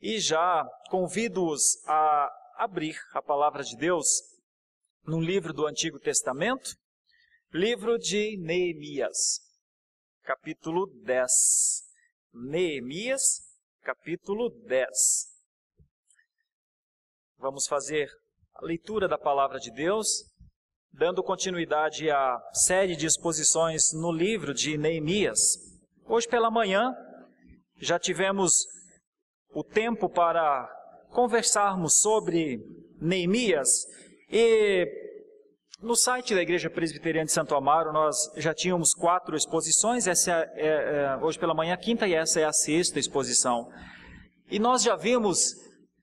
E já convido-os a abrir a palavra de Deus num livro do Antigo Testamento, livro de Neemias, capítulo 10. Neemias, capítulo 10. Vamos fazer a leitura da palavra de Deus, dando continuidade à série de exposições no livro de Neemias. Hoje pela manhã já tivemos o tempo para conversarmos sobre Neemias e no site da Igreja Presbiteriana de Santo Amaro nós já tínhamos 4 exposições, essa hoje pela manhã a quinta e essa é a 6ª exposição. E nós já vimos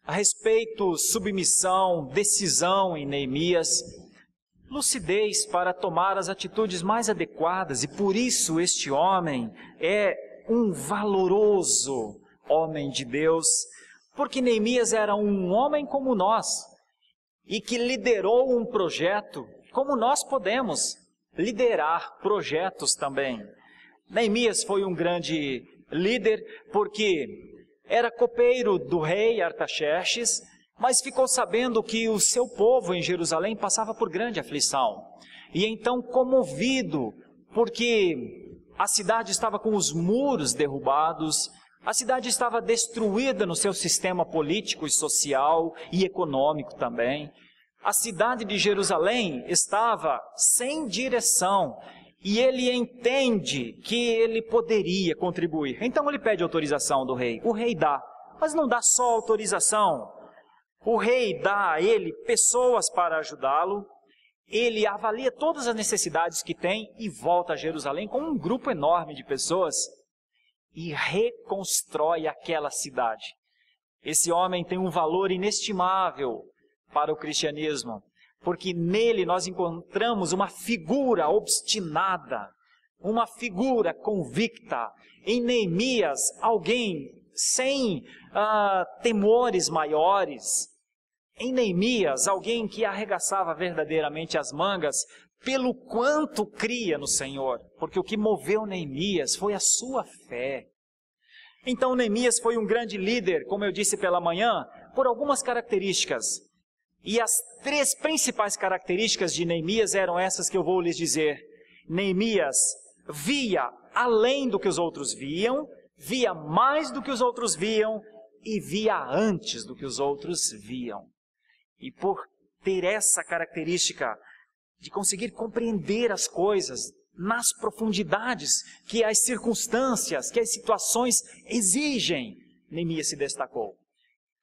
a respeito submissão, decisão em Neemias, lucidez para tomar as atitudes mais adequadas, e por isso este homem é um valoroso homem de Deus, porque Neemias era um homem como nós, e que liderou um projeto, como nós podemos liderar projetos também. Neemias foi um grande líder, porque era copeiro do rei Artaxerxes, mas ficou sabendo que o seu povo em Jerusalém passava por grande aflição. E então, comovido, porque a cidade estava com os muros derrubados, a cidade estava destruída no seu sistema político e social e econômico também. A cidade de Jerusalém estava sem direção e ele entende que ele poderia contribuir. Então ele pede autorização do rei. O rei dá, mas não dá só autorização. O rei dá a ele pessoas para ajudá-lo. Ele avalia todas as necessidades que tem e volta a Jerusalém com um grupo enorme de pessoas e reconstrói aquela cidade. Esse homem tem um valor inestimável para o cristianismo, porque nele nós encontramos uma figura obstinada, uma figura convicta. Em Neemias, alguém sem temores maiores. Em Neemias, alguém que arregaçava verdadeiramente as mangas pelo quanto cria no Senhor, porque o que moveu Neemias foi a sua fé. Então Neemias foi um grande líder, como eu disse pela manhã, por algumas características. E as 3 principais características de Neemias eram essas que eu vou lhes dizer. Neemias via além do que os outros viam, via mais do que os outros viam e via antes do que os outros viam. E por ter essa característica de conseguir compreender as coisas nas profundidades que as circunstâncias, que as situações exigem, Neemias se destacou.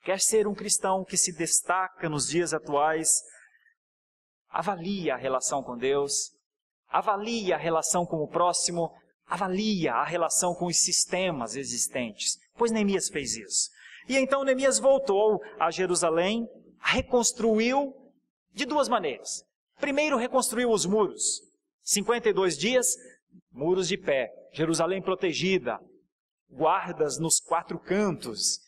Quer ser um cristão que se destaca nos dias atuais? Avalia a relação com Deus, avalia a relação com o próximo, avalia a relação com os sistemas existentes, pois Neemias fez isso. E então Neemias voltou a Jerusalém, reconstruiu de 2 maneiras. Primeiro, reconstruiu os muros. 52 dias, muros de pé, Jerusalém protegida, guardas nos 4 cantos.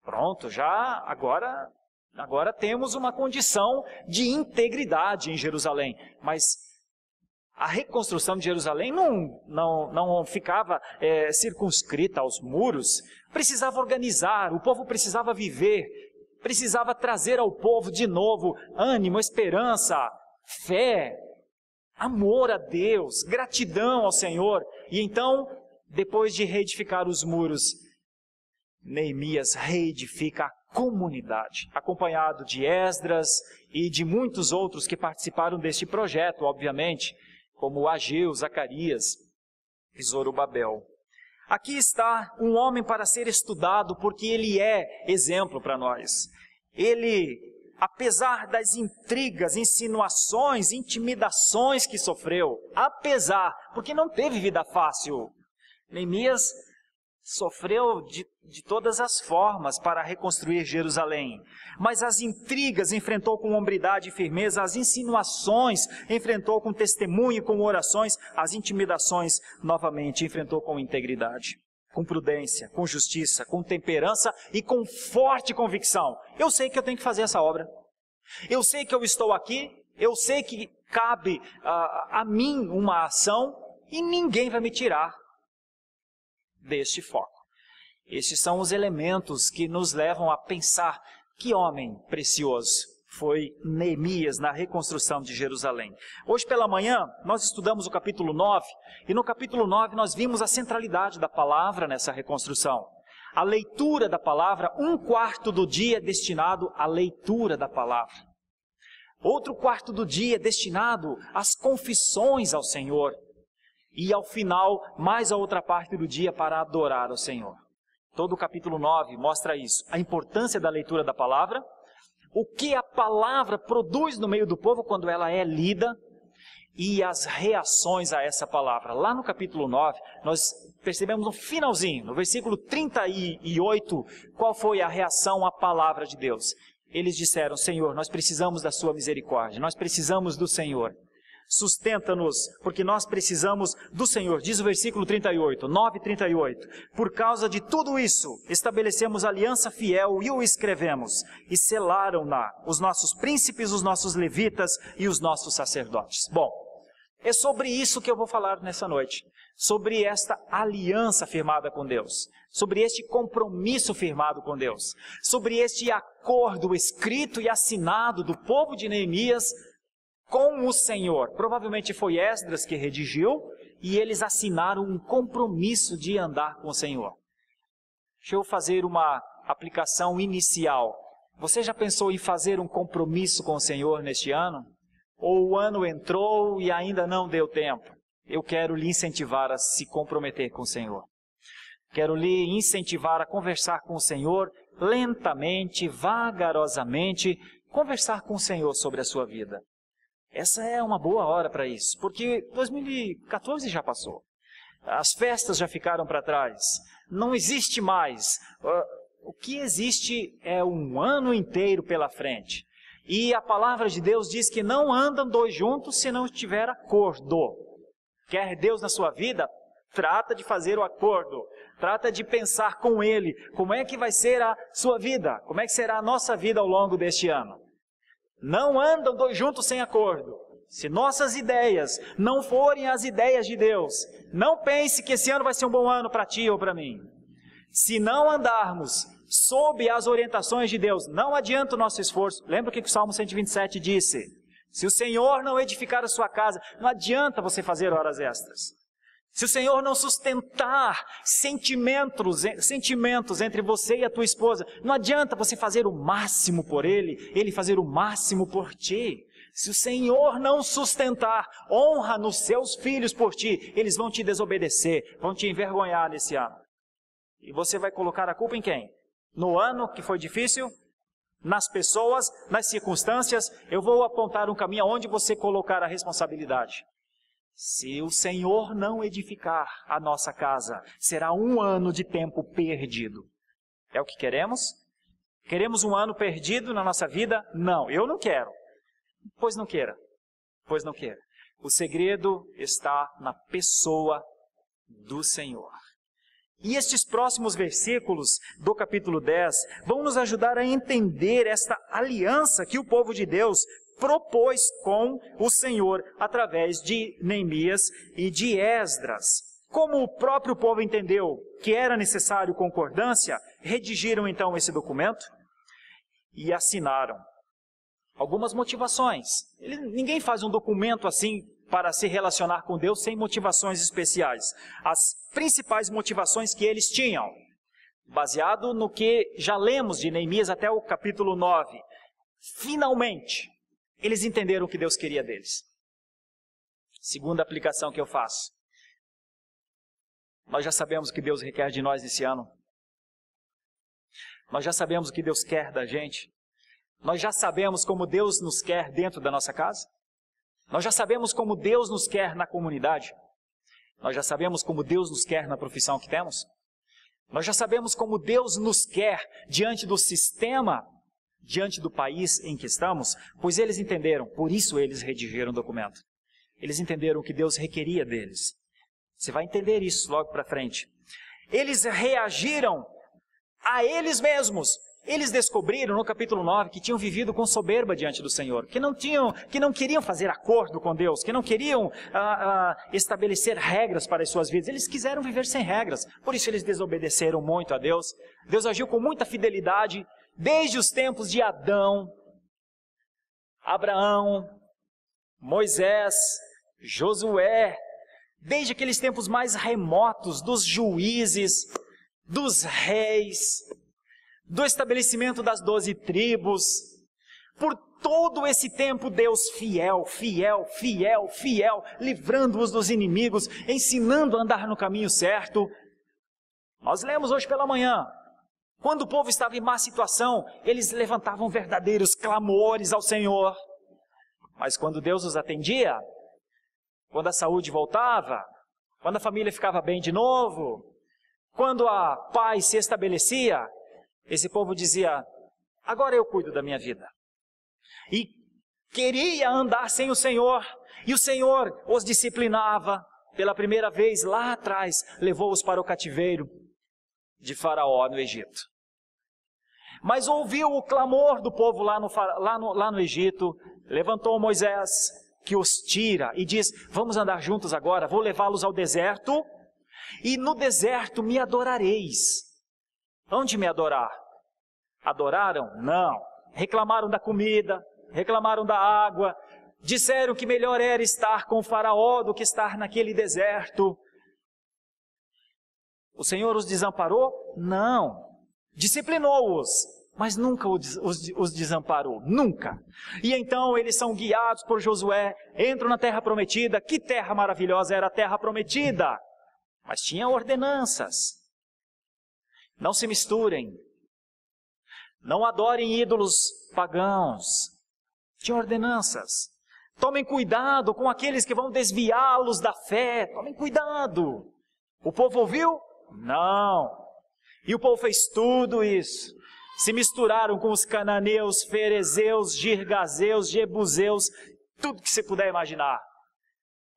Pronto, já agora temos uma condição de integridade em Jerusalém. Mas a reconstrução de Jerusalém não ficava circunscrita aos muros. Precisava organizar, o povo precisava viver, precisava trazer ao povo de novo ânimo, esperança, fé, amor a Deus, gratidão ao Senhor. E então, depois de reedificar os muros, Neemias reedifica a comunidade, acompanhado de Esdras e de muitos outros que participaram deste projeto, obviamente, como Ageu, Zacarias e Zorobabel. Aqui está um homem para ser estudado, porque ele é exemplo para nós. Ele, apesar das intrigas, insinuações, intimidações que sofreu, porque não teve vida fácil, Neemias sofreu de todas as formas para reconstruir Jerusalém. Mas as intrigas enfrentou com hombridade e firmeza, as insinuações enfrentou com testemunho e com orações, as intimidações novamente enfrentou com integridade, com prudência, com justiça, com temperança e com forte convicção. Eu sei que eu tenho que fazer essa obra. Eu sei que eu estou aqui, eu sei que cabe a mim uma ação e ninguém vai me tirar deste foco. Estes são os elementos que nos levam a pensar que homem precioso foi Neemias na reconstrução de Jerusalém. Hoje pela manhã nós estudamos o capítulo 9 e no capítulo 9 nós vimos a centralidade da palavra nessa reconstrução. A leitura da palavra, 1/4 do dia é destinado à leitura da palavra. Outro quarto do dia é destinado às confissões ao Senhor. E ao final, mais a outra parte do dia para adorar ao Senhor. Todo o capítulo 9 mostra isso. A importância da leitura da palavra, o que a palavra produz no meio do povo quando ela é lida e as reações a essa palavra. Lá no capítulo 9, nós percebemos no finalzinho, no versículo 38, qual foi a reação à palavra de Deus. Eles disseram: Senhor, nós precisamos da sua misericórdia, nós precisamos do Senhor. Sustenta-nos, porque nós precisamos do Senhor. Diz o versículo 38, 9:38. Por causa de tudo isso, estabelecemos aliança fiel e o escrevemos. E selaram-na os nossos príncipes, os nossos levitas e os nossos sacerdotes. Bom, é sobre isso que eu vou falar nessa noite. Sobre esta aliança firmada com Deus. Sobre este compromisso firmado com Deus. Sobre este acordo escrito e assinado do povo de Neemias com o Senhor. Provavelmente foi Esdras que redigiu e eles assinaram um compromisso de andar com o Senhor. Deixa eu fazer uma aplicação inicial. Você já pensou em fazer um compromisso com o Senhor neste ano? Ou o ano entrou e ainda não deu tempo? Eu quero lhe incentivar a se comprometer com o Senhor. Quero lhe incentivar a conversar com o Senhor lentamente, vagarosamente, conversar com o Senhor sobre a sua vida. Essa é uma boa hora para isso, porque 2014 já passou. As festas já ficaram para trás. Não existe mais. O que existe é um ano inteiro pela frente. E a palavra de Deus diz que não andam dois juntos se não tiver acordo. Quer Deus na sua vida? Trata de fazer o acordo. Trata de pensar com Ele. Como é que vai ser a sua vida? Como é que será a nossa vida ao longo deste ano? Não andam dois juntos sem acordo. Se nossas ideias não forem as ideias de Deus, não pense que esse ano vai ser um bom ano para ti ou para mim. Se não andarmos sob as orientações de Deus, não adianta o nosso esforço. Lembra o que o Salmo 127 disse? Se o Senhor não edificar a sua casa, não adianta você fazer horas extras. Se o Senhor não sustentar sentimentos entre você e a tua esposa, não adianta você fazer o máximo por ele fazer o máximo por ti. Se o Senhor não sustentar honra nos seus filhos por ti, eles vão te desobedecer, vão te envergonhar nesse ano. E você vai colocar a culpa em quem? No ano que foi difícil? Nas pessoas? Nas circunstâncias? Eu vou apontar um caminho onde você colocar a responsabilidade. Se o Senhor não edificar a nossa casa, será um ano de tempo perdido. É o que queremos? Queremos um ano perdido na nossa vida? Não, eu não quero. Pois não queira. Pois não queira. O segredo está na pessoa do Senhor. E estes próximos versículos do capítulo 10 vão nos ajudar a entender esta aliança que o povo de Deus propôs com o Senhor através de Neemias e de Esdras. Como o próprio povo entendeu que era necessário concordância, redigiram então esse documento e assinaram. Algumas motivações. Ninguém faz um documento assim para se relacionar com Deus sem motivações especiais. As principais motivações que eles tinham, baseado no que já lemos de Neemias até o capítulo 9. Finalmente, eles entenderam o que Deus queria deles. Segunda aplicação que eu faço. Nós já sabemos o que Deus requer de nós nesse ano. Nós já sabemos o que Deus quer da gente. Nós já sabemos como Deus nos quer dentro da nossa casa. Nós já sabemos como Deus nos quer na comunidade. Nós já sabemos como Deus nos quer na profissão que temos. Nós já sabemos como Deus nos quer diante do sistema, diante do país em que estamos, pois eles entenderam, por isso eles redigiram o documento. Eles entenderam o que Deus requeria deles. Você vai entender isso logo para frente. Eles reagiram a eles mesmos Eles descobriram no capítulo 9 que tinham vivido com soberba diante do Senhor, que não queriam fazer acordo com Deus, que não queriam estabelecer regras para as suas vidas. Eles quiseram viver sem regras, por isso eles desobedeceram muito a Deus. Deus agiu com muita fidelidade desde os tempos de Adão, Abraão, Moisés, Josué, desde aqueles tempos mais remotos dos juízes, dos reis, do estabelecimento das 12 tribos. Por todo esse tempo, Deus fiel, livrando-os dos inimigos, ensinando a andar no caminho certo. Nós lemos hoje pela manhã, quando o povo estava em má situação, eles levantavam verdadeiros clamores ao Senhor. Mas quando Deus os atendia, quando a saúde voltava, quando a família ficava bem de novo, quando a paz se estabelecia, esse povo dizia: agora eu cuido da minha vida. E queria andar sem o Senhor, e o Senhor os disciplinava. Pela primeira vez lá atrás, levou-os para o cativeiro de Faraó no Egito. Mas ouviu o clamor do povo lá no Egito, levantou Moisés, que os tira e diz: vamos andar juntos agora, vou levá-los ao deserto, e no deserto me adorareis. Onde me adorar? Adoraram? Não. Reclamaram da comida, reclamaram da água, disseram que melhor era estar com o Faraó do que estar naquele deserto. O Senhor os desamparou? Não. Disciplinou-os, mas nunca os desamparou, nunca. E então eles são guiados por Josué, entram na terra prometida. Que terra maravilhosa era a terra prometida! Mas tinha ordenanças. Não se misturem. Não adorem ídolos pagãos. Tinha ordenanças. Tomem cuidado com aqueles que vão desviá-los da fé. Tomem cuidado. O povo ouviu? Não. E o povo fez tudo isso. Se misturaram com os cananeus, ferezeus, girgazeus, jebuseus, tudo que você puder imaginar.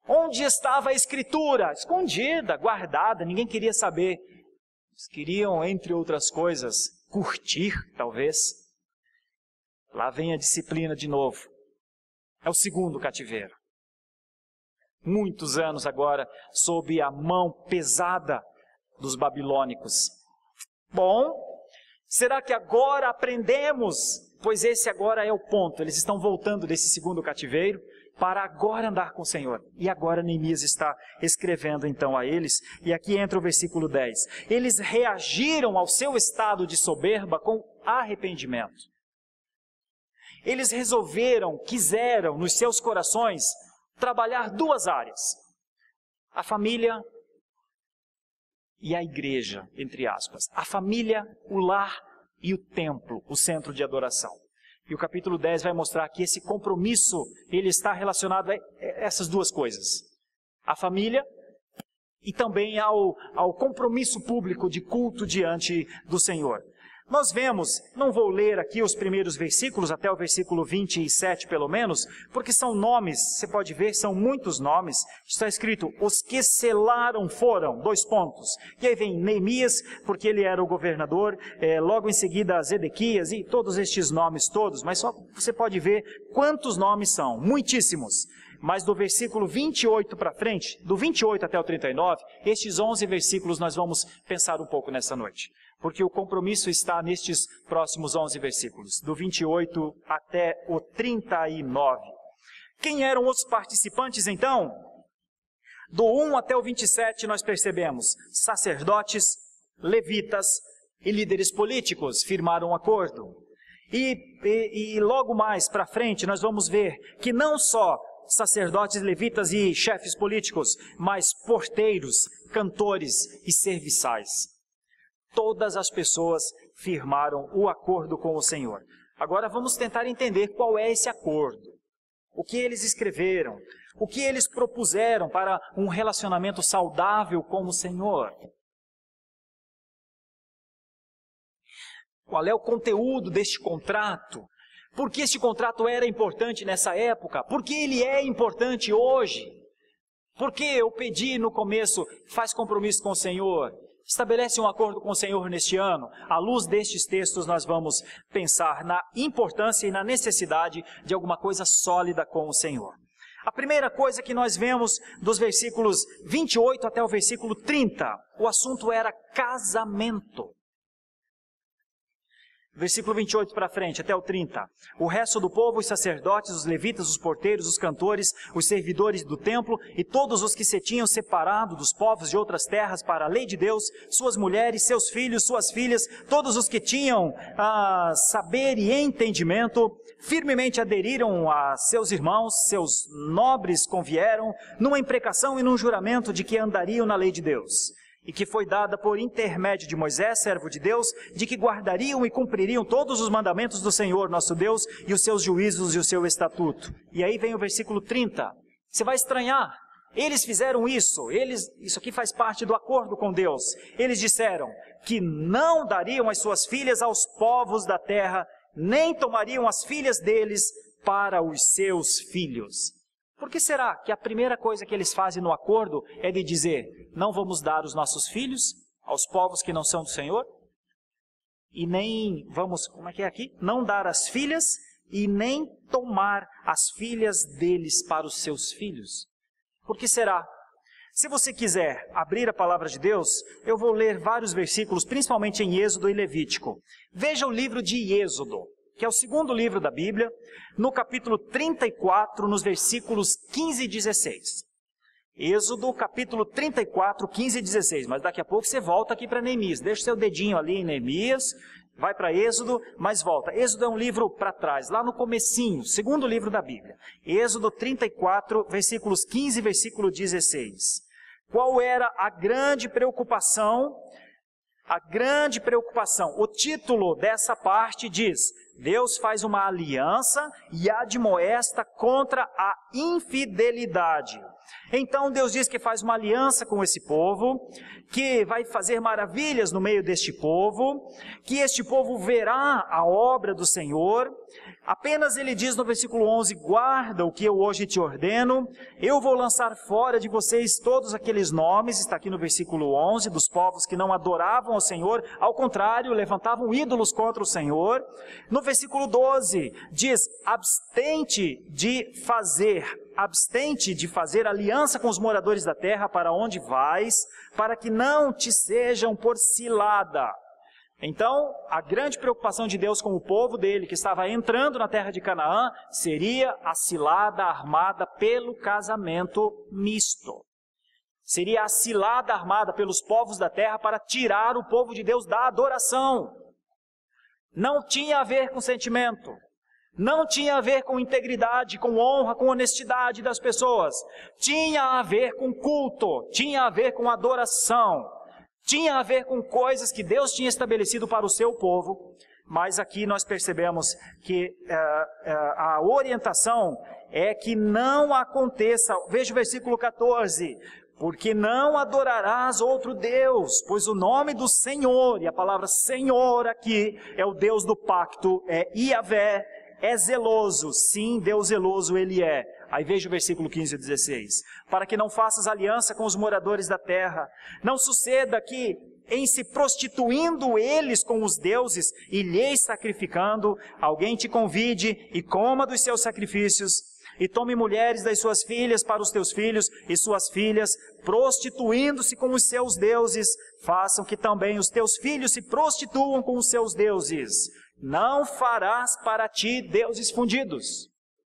Onde estava a Escritura? Escondida, guardada, ninguém queria saber. Eles queriam, entre outras coisas, curtir, talvez. Lá vem a disciplina de novo. É o segundo cativeiro. Muitos anos agora, sob a mão pesada dos babilônicos. Bom, será que agora aprendemos? Pois esse agora é o ponto. Eles estão voltando desse segundo cativeiro para agora andar com o Senhor. E agora Neemias está escrevendo então a eles. E aqui entra o versículo 10. Eles reagiram ao seu estado de soberba com arrependimento. Eles quiseram nos seus corações trabalhar duas áreas. A família e a igreja, entre aspas. A família, o lar e o templo, o centro de adoração. E o capítulo 10 vai mostrar que esse compromisso, ele está relacionado a essas duas coisas. A família e também ao compromisso público de culto diante do Senhor. Nós vemos, não vou ler aqui os primeiros versículos, até o versículo 27 pelo menos, porque são nomes, você pode ver, são muitos nomes. Está escrito, os que selaram foram, : E aí vem Neemias, porque ele era o governador, logo em seguida Zedequias e todos estes nomes todos, mas só você pode ver quantos nomes são, muitíssimos. Mas do versículo 28 para frente, do 28 até o 39, estes 11 versículos nós vamos pensar um pouco nessa noite. Porque o compromisso está nestes próximos 11 versículos, do 28 até o 39. Quem eram os participantes então? Do 1 até o 27 nós percebemos, sacerdotes, levitas e líderes políticos firmaram um acordo. E logo mais para frente nós vamos ver que não só sacerdotes, levitas e chefes políticos, mas porteiros, cantores e serviçais. Todas as pessoas firmaram o acordo com o Senhor. Agora vamos tentar entender qual é esse acordo. O que eles escreveram, o que eles propuseram para um relacionamento saudável com o Senhor. Qual é o conteúdo deste contrato? Por que este contrato era importante nessa época? Por que ele é importante hoje? Porque eu pedi no começo, faz compromisso com o Senhor. Estabelece um acordo com o Senhor neste ano? À luz destes textos, nós vamos pensar na importância e na necessidade de alguma coisa sólida com o Senhor. A primeira coisa que nós vemos dos versículos 28 até o versículo 30, o assunto era casamento. Versículo 28 para frente, até o 30. O resto do povo, os sacerdotes, os levitas, os porteiros, os cantores, os servidores do templo e todos os que se tinham separado dos povos de outras terras para a lei de Deus, suas mulheres, seus filhos, suas filhas, todos os que tinham saber e entendimento, firmemente aderiram a seus irmãos, seus nobres convieram, numa imprecação e num juramento de que andariam na lei de Deus, e que foi dada por intermédio de Moisés, servo de Deus, de que guardariam e cumpririam todos os mandamentos do Senhor nosso Deus, e os seus juízos e o seu estatuto. E aí vem o versículo 30. Você vai estranhar. Eles fizeram isso. Isso aqui faz parte do acordo com Deus. Eles disseram que não dariam as suas filhas aos povos da terra, nem tomariam as filhas deles para os seus filhos. Por que será que a primeira coisa que eles fazem no acordo é de dizer, não vamos dar os nossos filhos aos povos que não são do Senhor? E nem vamos, como é que é aqui? Não dar as filhas e nem tomar as filhas deles para os seus filhos. Por que será? Se você quiser abrir a palavra de Deus, eu vou ler vários versículos, principalmente em Êxodo e Levítico. Veja o livro de Êxodo, que é o segundo livro da Bíblia, no capítulo 34, nos versículos 15 e 16. Êxodo, capítulo 34, 15 e 16. Mas daqui a pouco você volta aqui para Neemias. Deixa o seu dedinho ali em Neemias, vai para Êxodo, mas volta. Êxodo é um livro para trás, lá no comecinho, segundo livro da Bíblia. Êxodo 34, versículos 15 e versículo 16. Qual era a grande preocupação? A grande preocupação. O título dessa parte diz: Deus faz uma aliança e admoesta contra a infidelidade. Então Deus diz que faz uma aliança com esse povo, que vai fazer maravilhas no meio deste povo, que este povo verá a obra do Senhor. Apenas ele diz no versículo 11, guarda o que eu hoje te ordeno, eu vou lançar fora de vocês todos aqueles nomes, está aqui no versículo 11, dos povos que não adoravam ao Senhor, ao contrário, levantavam ídolos contra o Senhor. No versículo 12, diz, abstente de fazer aliança com os moradores da terra para onde vais, para que não te sejam por cilada. Então, a grande preocupação de Deus com o povo dele, que estava entrando na terra de Canaã, seria a cilada armada pelo casamento misto. Seria a cilada armada pelos povos da terra para tirar o povo de Deus da adoração. Não tinha a ver com sentimento. Não tinha a ver com integridade, com honra, com honestidade das pessoas. Tinha a ver com culto, tinha a ver com adoração. Tinha a ver com coisas que Deus tinha estabelecido para o seu povo, mas aqui nós percebemos que a orientação é que não aconteça, veja o versículo 14, porque não adorarás outro Deus, pois o nome do Senhor, e a palavra Senhor aqui é o Deus do pacto, é Iavé, é zeloso, sim, Deus zeloso ele é. Aí veja o versículo 15 e 16. Para que não faças aliança com os moradores da terra. Não suceda que, em se prostituindo eles com os deuses e lhes sacrificando, alguém te convide e coma dos seus sacrifícios, e tome mulheres das suas filhas para os teus filhos e suas filhas, prostituindo-se com os seus deuses, façam que também os teus filhos se prostituam com os seus deuses. Não farás para ti deuses fundidos.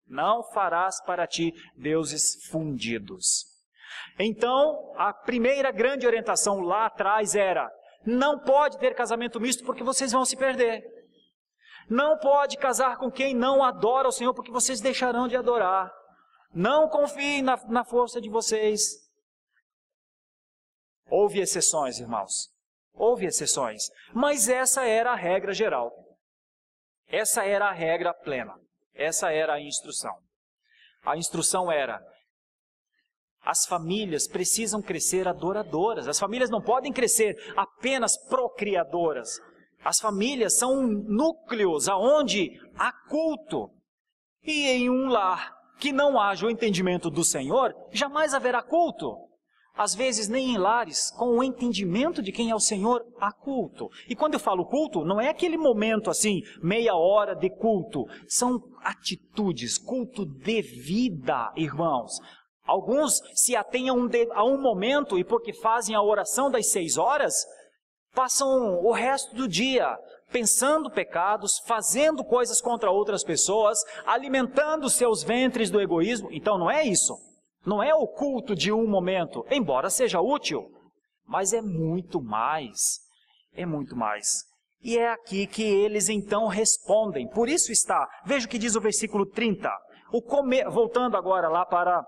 Não farás para ti deuses fundidos. Então, a primeira grande orientação lá atrás era, não pode ter casamento misto porque vocês vão se perder. Não pode casar com quem não adora o Senhor porque vocês deixarão de adorar. Não confiem na força de vocês. Houve exceções, irmãos. Houve exceções. Mas essa era a regra geral. Essa era a regra plena. Essa era a instrução. A instrução era, as famílias precisam crescer adoradoras. As famílias não podem crescer apenas procriadoras. As famílias são núcleos aonde há culto. E em um lar que não haja o entendimento do Senhor, jamais haverá culto. às vezes nem em lares, com o entendimento de quem é o Senhor, há culto. E quando eu falo culto, não é aquele momento assim, meia hora de culto. São atitudes, culto de vida, irmãos. Alguns se atêm a um momento e porque fazem a oração das 6 horas, passam o resto do dia pensando pecados, fazendo coisas contra outras pessoas, alimentando seus ventres do egoísmo. Então não é isso. Não é o culto de um momento, embora seja útil, mas é muito mais. É muito mais. E é aqui que eles então respondem. Por isso está, veja o que diz o versículo 30. Voltando agora lá para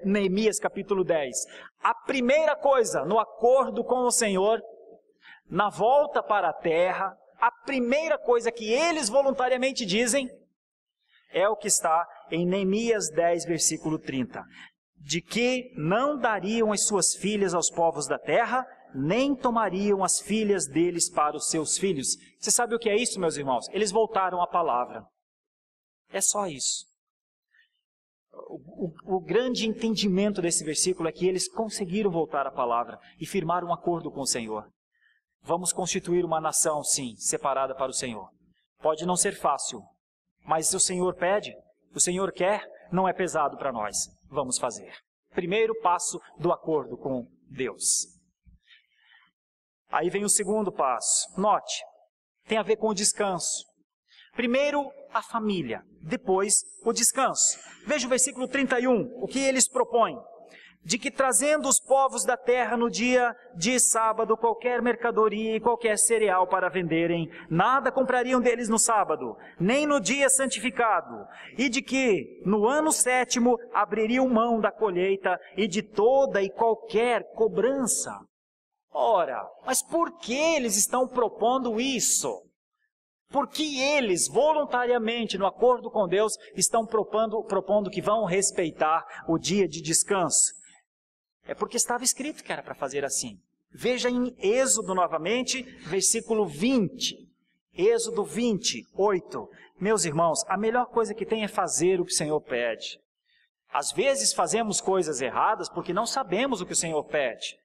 Neemias capítulo 10. A primeira coisa no acordo com o Senhor, na volta para a terra, a primeira coisa que eles voluntariamente dizem é o que está em Neemias 10, versículo 30. De que não dariam as suas filhas aos povos da terra, nem tomariam as filhas deles para os seus filhos. Você sabe o que é isso, meus irmãos? Eles voltaram à palavra. É só isso. O grande entendimento desse versículo é que eles conseguiram voltar à palavra e firmar um acordo com o Senhor. Vamos constituir uma nação, sim, separada para o Senhor. Pode não ser fácil, mas se o Senhor pede, o Senhor quer, não é pesado para nós. Vamos fazer. Primeiro passo do acordo com Deus. Aí vem o segundo passo. Note, tem a ver com o descanso. Primeiro, a família. Depois, o descanso. Veja o versículo 31, o que eles propõem. De que trazendo os povos da terra no dia de sábado qualquer mercadoria e qualquer cereal para venderem, nada comprariam deles no sábado, nem no dia santificado, e de que no ano 7º abririam mão da colheita e de toda e qualquer cobrança. Ora, mas por que eles estão propondo isso? Por que eles, voluntariamente, no acordo com Deus, estão propondo que vão respeitar o dia de descanso? É porque estava escrito que era para fazer assim. Veja em Êxodo novamente, versículo 20. Êxodo 28. Meus irmãos, a melhor coisa que tem é fazer o que o Senhor pede. Às vezes fazemos coisas erradas porque não sabemos o que o Senhor pede.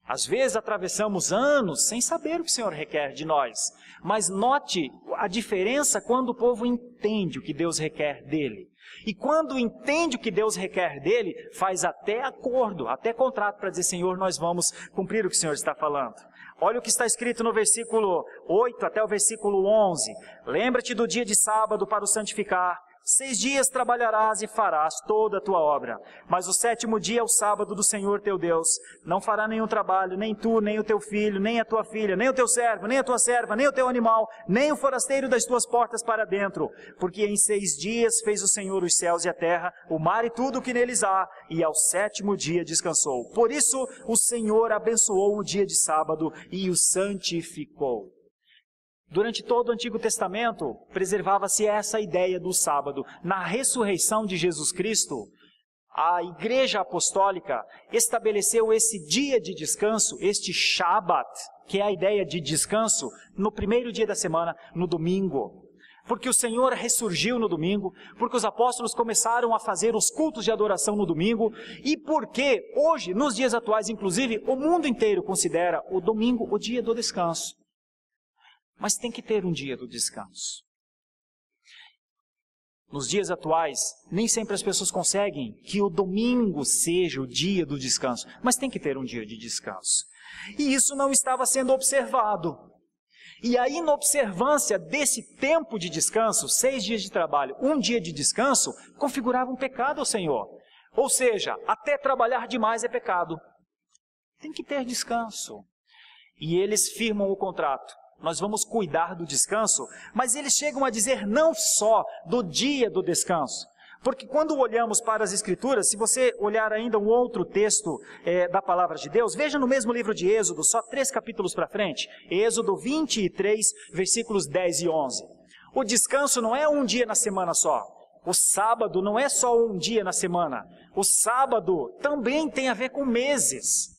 Às vezes atravessamos anos sem saber o que o Senhor requer de nós. Mas note a diferença quando o povo entende o que Deus requer dele. E quando entende o que Deus requer dele, faz até acordo, até contrato para dizer, Senhor, nós vamos cumprir o que o Senhor está falando. Olha o que está escrito no versículo 8 até o versículo 11. Lembra-te do dia de sábado para o santificar. 6 dias trabalharás e farás toda a tua obra. Mas o 7º dia é o sábado do Senhor teu Deus. Não fará nenhum trabalho, nem tu, nem o teu filho, nem a tua filha, nem o teu servo, nem a tua serva, nem o teu animal, nem o forasteiro das tuas portas para dentro. Porque em 6 dias fez o Senhor os céus e a terra, o mar e tudo o que neles há, e ao 7º dia descansou. Por isso o Senhor abençoou o dia de sábado e o santificou. Durante todo o Antigo Testamento, preservava-se essa ideia do sábado. Na ressurreição de Jesus Cristo, a Igreja Apostólica estabeleceu esse dia de descanso, este Shabat, que é a ideia de descanso, no primeiro dia da semana, no domingo. Porque o Senhor ressurgiu no domingo, porque os apóstolos começaram a fazer os cultos de adoração no domingo, e porque hoje, nos dias atuais, inclusive, o mundo inteiro considera o domingo o dia do descanso. Mas tem que ter um dia do descanso. Nos dias atuais, nem sempre as pessoas conseguem que o domingo seja o dia do descanso, mas tem que ter um dia de descanso. E isso não estava sendo observado. E a inobservância desse tempo de descanso, 6 dias de trabalho, 1 dia de descanso, configurava um pecado ao Senhor. Ou seja, até trabalhar demais é pecado. Tem que ter descanso. E eles firmam o contrato. Nós vamos cuidar do descanso, mas eles chegam a dizer não só do dia do descanso. Porque quando olhamos para as Escrituras, se você olhar ainda um outro texto da Palavra de Deus, veja no mesmo livro de Êxodo, só 3 capítulos para frente, Êxodo 23, versículos 10 e 11. O descanso não é um dia na semana só. O sábado não é só um dia na semana. O sábado também tem a ver com meses.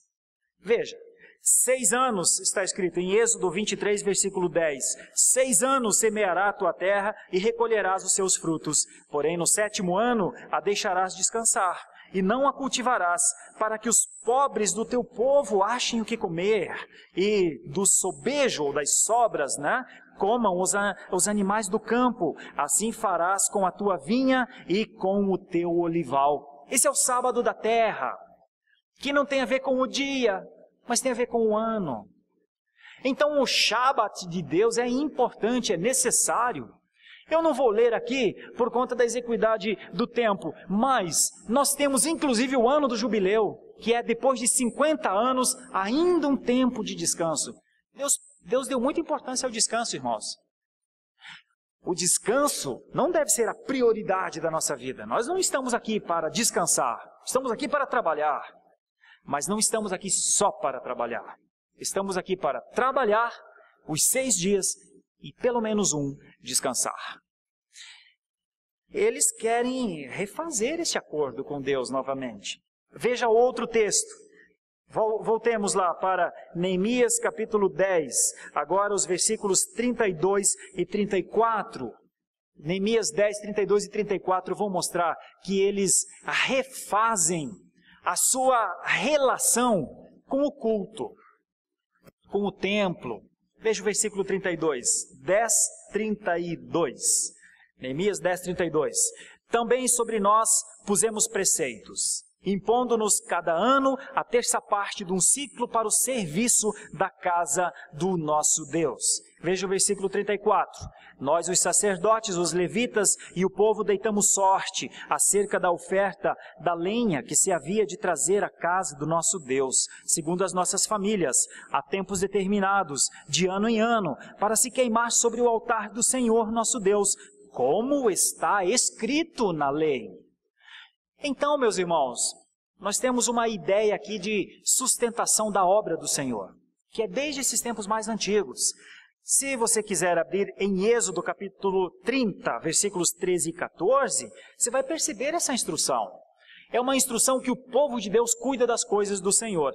Veja. 6 anos, está escrito em Êxodo 23, versículo 10. 6 anos semeará a tua terra e recolherás os seus frutos. Porém, no 7º ano a deixarás descansar. e não a cultivarás, para que os pobres do teu povo achem o que comer, e do sobejo ou das sobras, comam os animais do campo. Assim farás com a tua vinha e com o teu olival. Esse é o sábado da terra, que não tem a ver com o dia, mas tem a ver com o ano. Então o Shabat de Deus é importante, é necessário. Eu não vou ler aqui por conta da exiguidade do tempo, mas nós temos inclusive o ano do jubileu, que é depois de 50 anos, ainda um tempo de descanso. Deus deu muita importância ao descanso, irmãos. O descanso não deve ser a prioridade da nossa vida. Nós não estamos aqui para descansar, estamos aqui para trabalhar, mas não estamos aqui só para trabalhar. Estamos aqui para trabalhar os 6 dias e pelo menos um descansar. Eles querem refazer esse acordo com Deus novamente. Veja outro texto. Voltemos lá para Neemias capítulo 10, agora os versículos 32 e 34. Neemias 10, 32 e 34 vão mostrar que eles refazem a sua relação com o culto, com o templo. Veja o versículo 32, 10, 32. Neemias 10, 32. Também sobre nós pusemos preceitos, impondo-nos cada ano a terça parte de um ciclo para o serviço da casa do nosso Deus. Veja o versículo 34. Nós, os sacerdotes, os levitas e o povo deitamos sorte acerca da oferta da lenha que se havia de trazer à casa do nosso Deus, segundo as nossas famílias, a tempos determinados, de ano em ano, para se queimar sobre o altar do Senhor nosso Deus, como está escrito na lei. Então, meus irmãos, nós temos uma ideia aqui de sustentação da obra do Senhor, que é desde esses tempos mais antigos. Se você quiser abrir em Êxodo capítulo 30, versículos 13 e 14, você vai perceber essa instrução. É uma instrução que o povo de Deus cuida das coisas do Senhor.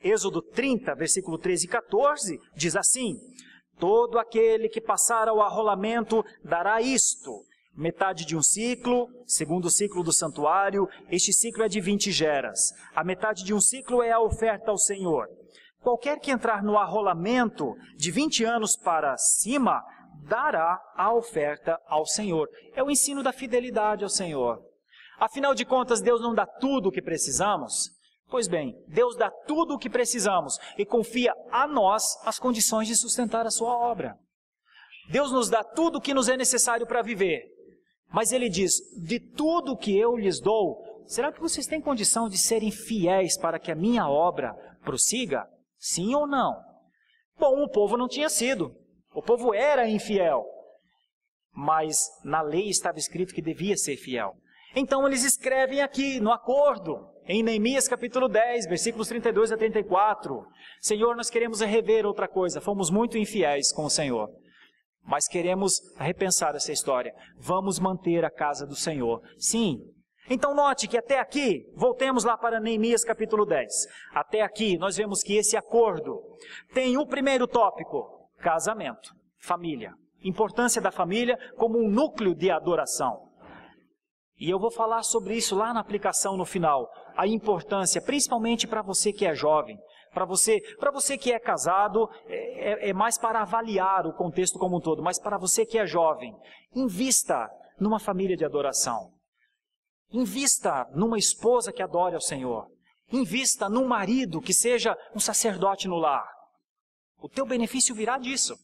Êxodo 30, versículo 13 e 14, diz assim: todo aquele que passar ao arrolamento dará isto: metade de um ciclo, segundo o ciclo do santuário, este ciclo é de 20 geras. A metade de um ciclo é a oferta ao Senhor. Qualquer que entrar no arrolamento de 20 anos para cima, dará a oferta ao Senhor. É o ensino da fidelidade ao Senhor. Afinal de contas, Deus não dá tudo o que precisamos? Pois bem, Deus dá tudo o que precisamos e confia a nós as condições de sustentar a sua obra. Deus nos dá tudo o que nos é necessário para viver. Mas Ele diz, de tudo que eu lhes dou, será que vocês têm condição de serem fiéis para que a minha obra prossiga? Sim ou não? Bom, o povo não tinha sido. O povo era infiel. Mas na lei estava escrito que devia ser fiel. Então eles escrevem aqui no acordo, em Neemias capítulo 10, versículos 32 a 34. Senhor, nós queremos rever outra coisa. Fomos muito infiéis com o Senhor. Mas queremos repensar essa história. Vamos manter a casa do Senhor. Sim. Então note que até aqui, voltemos lá para Neemias capítulo 10. Até aqui nós vemos que esse acordo tem o primeiro tópico: casamento, família. Importância da família como um núcleo de adoração. E eu vou falar sobre isso lá na aplicação no final. A importância, principalmente para você que é jovem. Para você que é casado, é mais para avaliar o contexto como um todo. Mas para você que é jovem, invista numa família de adoração. Invista numa esposa que adore ao Senhor. Invista num marido que seja um sacerdote no lar. O teu benefício virá disso.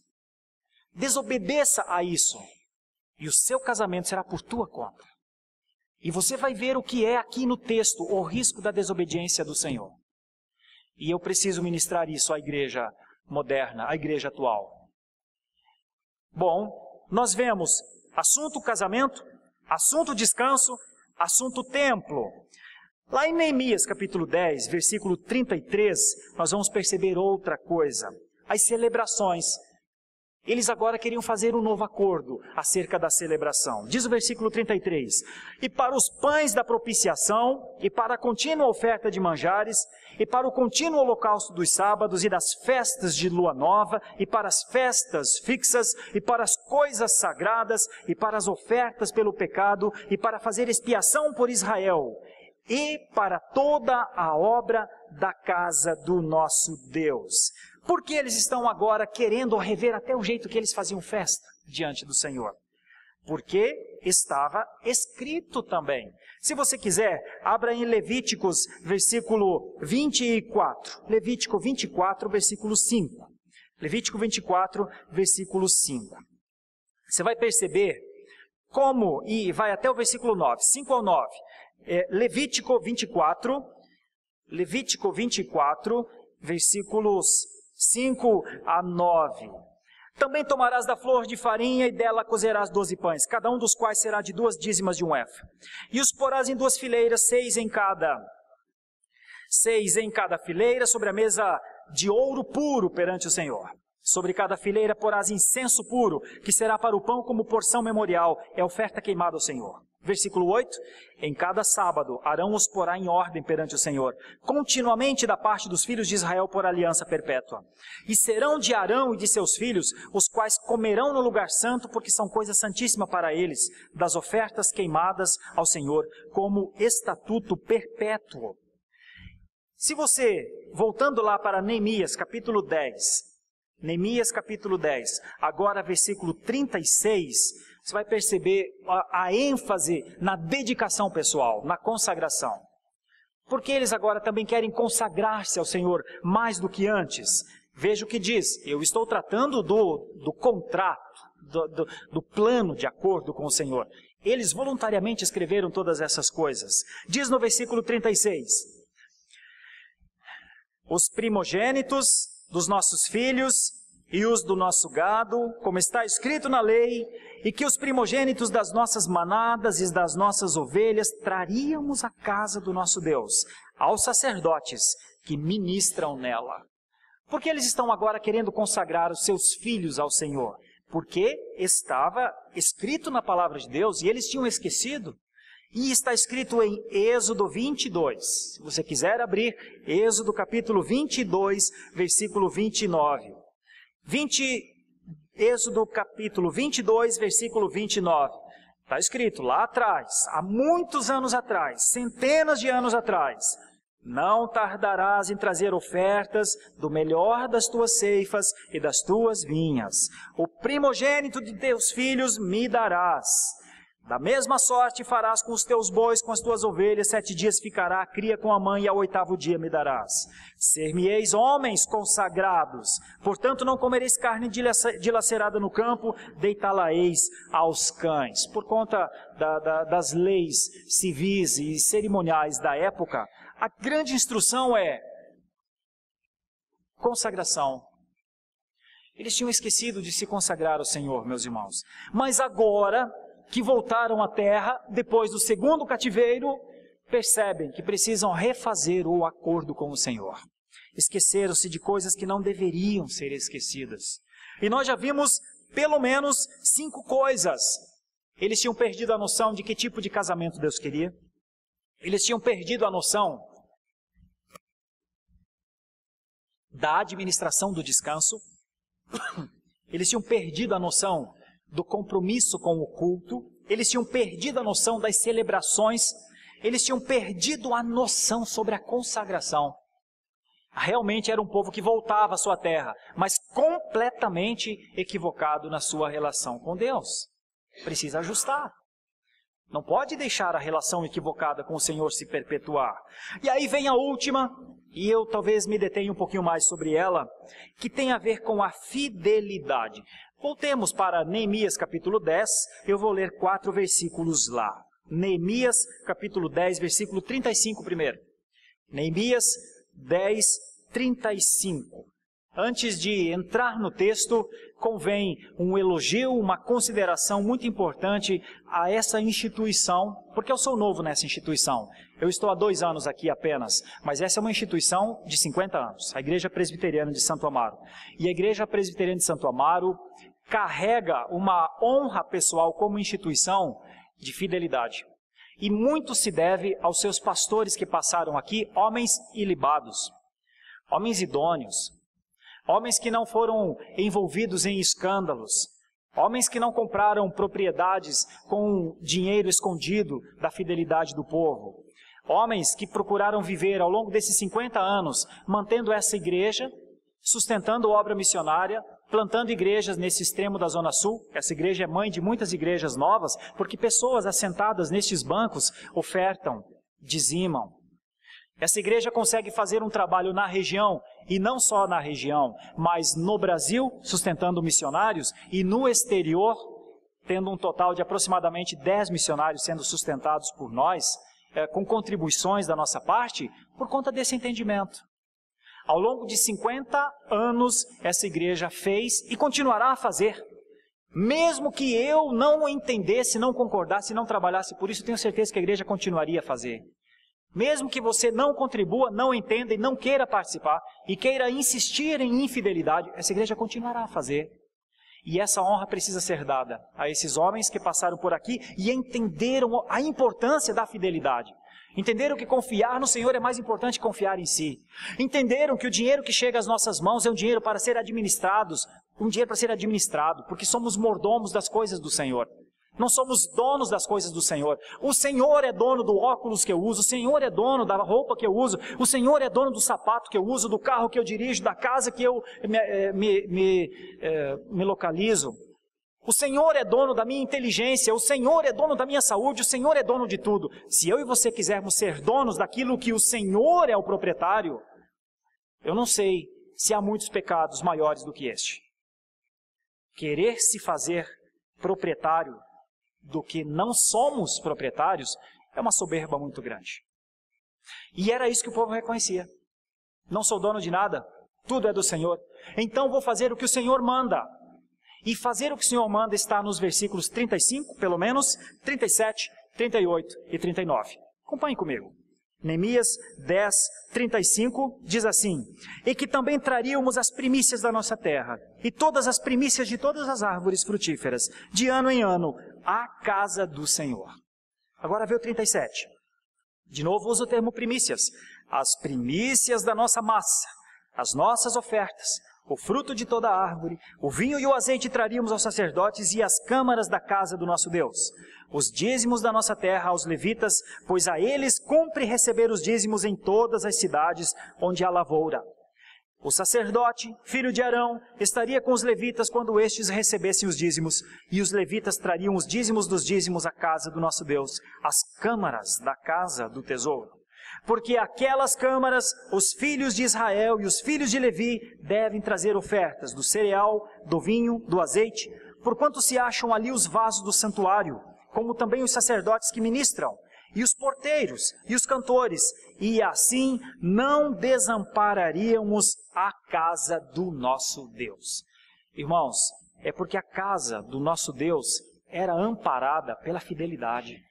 Desobedeça a isso. E o seu casamento será por tua conta. E você vai ver o que é aqui no texto, o risco da desobediência do Senhor. E eu preciso ministrar isso à igreja moderna, à igreja atual. Bom, nós vemos assunto casamento, assunto descanso, assunto templo. Lá em Neemias capítulo 10, versículo 33, nós vamos perceber outra coisa. As celebrações. Eles agora queriam fazer um novo acordo acerca da celebração. Diz o versículo 33, e para os pães da propiciação, e para a contínua oferta de manjares, e para o contínuo holocausto dos sábados e das festas de lua nova, e para as festas fixas, e para as coisas sagradas, e para as ofertas pelo pecado, e para fazer expiação por Israel. e para toda a obra da casa do nosso Deus. Por que eles estão agora querendo rever até o jeito que eles faziam festa diante do Senhor? Porque estava escrito também. Se você quiser, abra em Levíticos, versículo 24. Levítico 24, versículo 5. Levítico 24, versículo 5. Você vai perceber como, e vai até o versículo 9, 5 ao 9. Levítico 24, versículos 5 a 9. Também tomarás da flor de farinha e dela cozerás 12 pães, cada um dos quais será de 2 dízimas de um efa. E os porás em 2 fileiras, 6 em cada fileira, sobre a mesa de ouro puro perante o Senhor. Sobre cada fileira porás incenso puro, que será para o pão como porção memorial, é oferta queimada ao Senhor. Versículo 8, em cada sábado Arão os porá em ordem perante o Senhor, continuamente da parte dos filhos de Israel por aliança perpétua. E serão de Arão e de seus filhos, os quais comerão no lugar santo, porque são coisa santíssima para eles, das ofertas queimadas ao Senhor, como estatuto perpétuo. Se você, voltando lá para Neemias capítulo 10, agora versículo 36, você vai perceber a ênfase na dedicação pessoal, na consagração. Porque eles agora também querem consagrar-se ao Senhor mais do que antes. Veja o que diz, eu estou tratando do contrato, do plano de acordo com o Senhor. Eles voluntariamente escreveram todas essas coisas. Diz no versículo 36, os primogênitos dos nossos filhos e os do nosso gado, como está escrito na lei, e que os primogênitos das nossas manadas e das nossas ovelhas traríamos à casa do nosso Deus, aos sacerdotes que ministram nela. Por que eles estão agora querendo consagrar os seus filhos ao Senhor? Porque estava escrito na palavra de Deus e eles tinham esquecido. E está escrito em Êxodo 22. Se você quiser abrir, Êxodo capítulo 22, versículo 29. Êxodo capítulo 22, versículo 29. Está escrito lá atrás, há muitos anos atrás, centenas de anos atrás: não tardarás em trazer ofertas do melhor das tuas ceifas e das tuas vinhas. O primogênito de teus filhos me darás. Da mesma sorte farás com os teus bois, com as tuas ovelhas, 7 dias ficará a cria com a mãe, e ao 8º dia me darás. Ser-me-eis homens consagrados, portanto não comereis carne dilacerada no campo, deitá-la-eis aos cães. Por conta das leis civis e cerimoniais da época, a grande instrução é consagração. Eles tinham esquecido de se consagrar ao Senhor, meus irmãos. Mas agora que voltaram à terra, depois do segundo cativeiro, percebem que precisam refazer o acordo com o Senhor. Esqueceram-se de coisas que não deveriam ser esquecidas. E nós já vimos pelo menos 5 coisas. Eles tinham perdido a noção de que tipo de casamento Deus queria. Eles tinham perdido a noção da administração do descanso. Eles tinham perdido a noção do compromisso com o culto. Eles tinham perdido a noção das celebrações. Eles tinham perdido a noção sobre a consagração. Realmente era um povo que voltava à sua terra, mas completamente equivocado na sua relação com Deus. Precisa ajustar. Não pode deixar a relação equivocada com o Senhor se perpetuar. E aí vem a última, e eu talvez me detenha um pouquinho mais sobre ela, que tem a ver com a fidelidade. Voltemos para Neemias capítulo 10, eu vou ler 4 versículos lá. Neemias capítulo 10, versículo 35 primeiro. Neemias 10, 35. Antes de entrar no texto, convém um elogio, uma consideração muito importante a essa instituição, porque eu sou novo nessa instituição. Eu estou há 2 anos aqui apenas, mas essa é uma instituição de 50 anos, a Igreja Presbiteriana de Santo Amaro. E a Igreja Presbiteriana de Santo Amaro carrega uma honra pessoal como instituição de fidelidade. E muito se deve aos seus pastores que passaram aqui, homens ilibados, homens idôneos, homens que não foram envolvidos em escândalos, homens que não compraram propriedades com dinheiro escondido da fidelidade do povo, Homens que procuraram viver ao longo desses 50 anos, mantendo essa igreja, sustentando obra missionária, plantando igrejas nesse extremo da Zona Sul. Essa igreja é mãe de muitas igrejas novas, porque pessoas assentadas nestes bancos ofertam, dizimam. Essa igreja consegue fazer um trabalho na região, e não só na região, mas no Brasil, sustentando missionários, e no exterior, tendo um total de aproximadamente 10 missionários sendo sustentados por nós, com contribuições da nossa parte, por conta desse entendimento. Ao longo de 50 anos, essa igreja fez e continuará a fazer. Mesmo que eu não entendesse, não concordasse, não trabalhasse por isso, tenho certeza que a igreja continuaria a fazer. Mesmo que você não contribua, não entenda e não queira participar, e queira insistir em infidelidade, essa igreja continuará a fazer. E essa honra precisa ser dada a esses homens que passaram por aqui e entenderam a importância da fidelidade. Entenderam que confiar no Senhor é mais importante que confiar em si. Entenderam que o dinheiro que chega às nossas mãos é um dinheiro para ser administrado, porque somos mordomos das coisas do Senhor. Não somos donos das coisas do Senhor. O Senhor é dono do óculos que eu uso, o Senhor é dono da roupa que eu uso, o Senhor é dono do sapato que eu uso, do carro que eu dirijo, da casa que eu me localizo. O Senhor é dono da minha inteligência, o Senhor é dono da minha saúde, o Senhor é dono de tudo. Se eu e você quisermos ser donos daquilo que o Senhor é o proprietário, eu não sei se há muitos pecados maiores do que este. Querer se fazer proprietário do que não somos proprietários é uma soberba muito grande. E era isso que o povo reconhecia. Não sou dono de nada, tudo é do Senhor. Então vou fazer o que o Senhor manda. E fazer o que o Senhor manda está nos versículos 35, pelo menos, 37, 38 e 39. Acompanhe comigo. Neemias 10, 35 diz assim: e que também traríamos as primícias da nossa terra, e todas as primícias de todas as árvores frutíferas, de ano em ano, à casa do Senhor. Agora vê o 37. De novo usa o termo primícias. As primícias da nossa massa, as nossas ofertas, o fruto de toda a árvore, o vinho e o azeite traríamos aos sacerdotes e às câmaras da casa do nosso Deus. Os dízimos da nossa terra aos levitas, pois a eles cumpre receber os dízimos em todas as cidades onde há lavoura. O sacerdote, filho de Arão, estaria com os levitas quando estes recebessem os dízimos, e os levitas trariam os dízimos dos dízimos à casa do nosso Deus, às câmaras da casa do tesouro. Porque aquelas câmaras, os filhos de Israel e os filhos de Levi devem trazer ofertas do cereal, do vinho, do azeite, porquanto se acham ali os vasos do santuário, como também os sacerdotes que ministram, e os porteiros, e os cantores, e assim não desampararíamos a casa do nosso Deus. Irmãos, é porque a casa do nosso Deus era amparada pela fidelidade.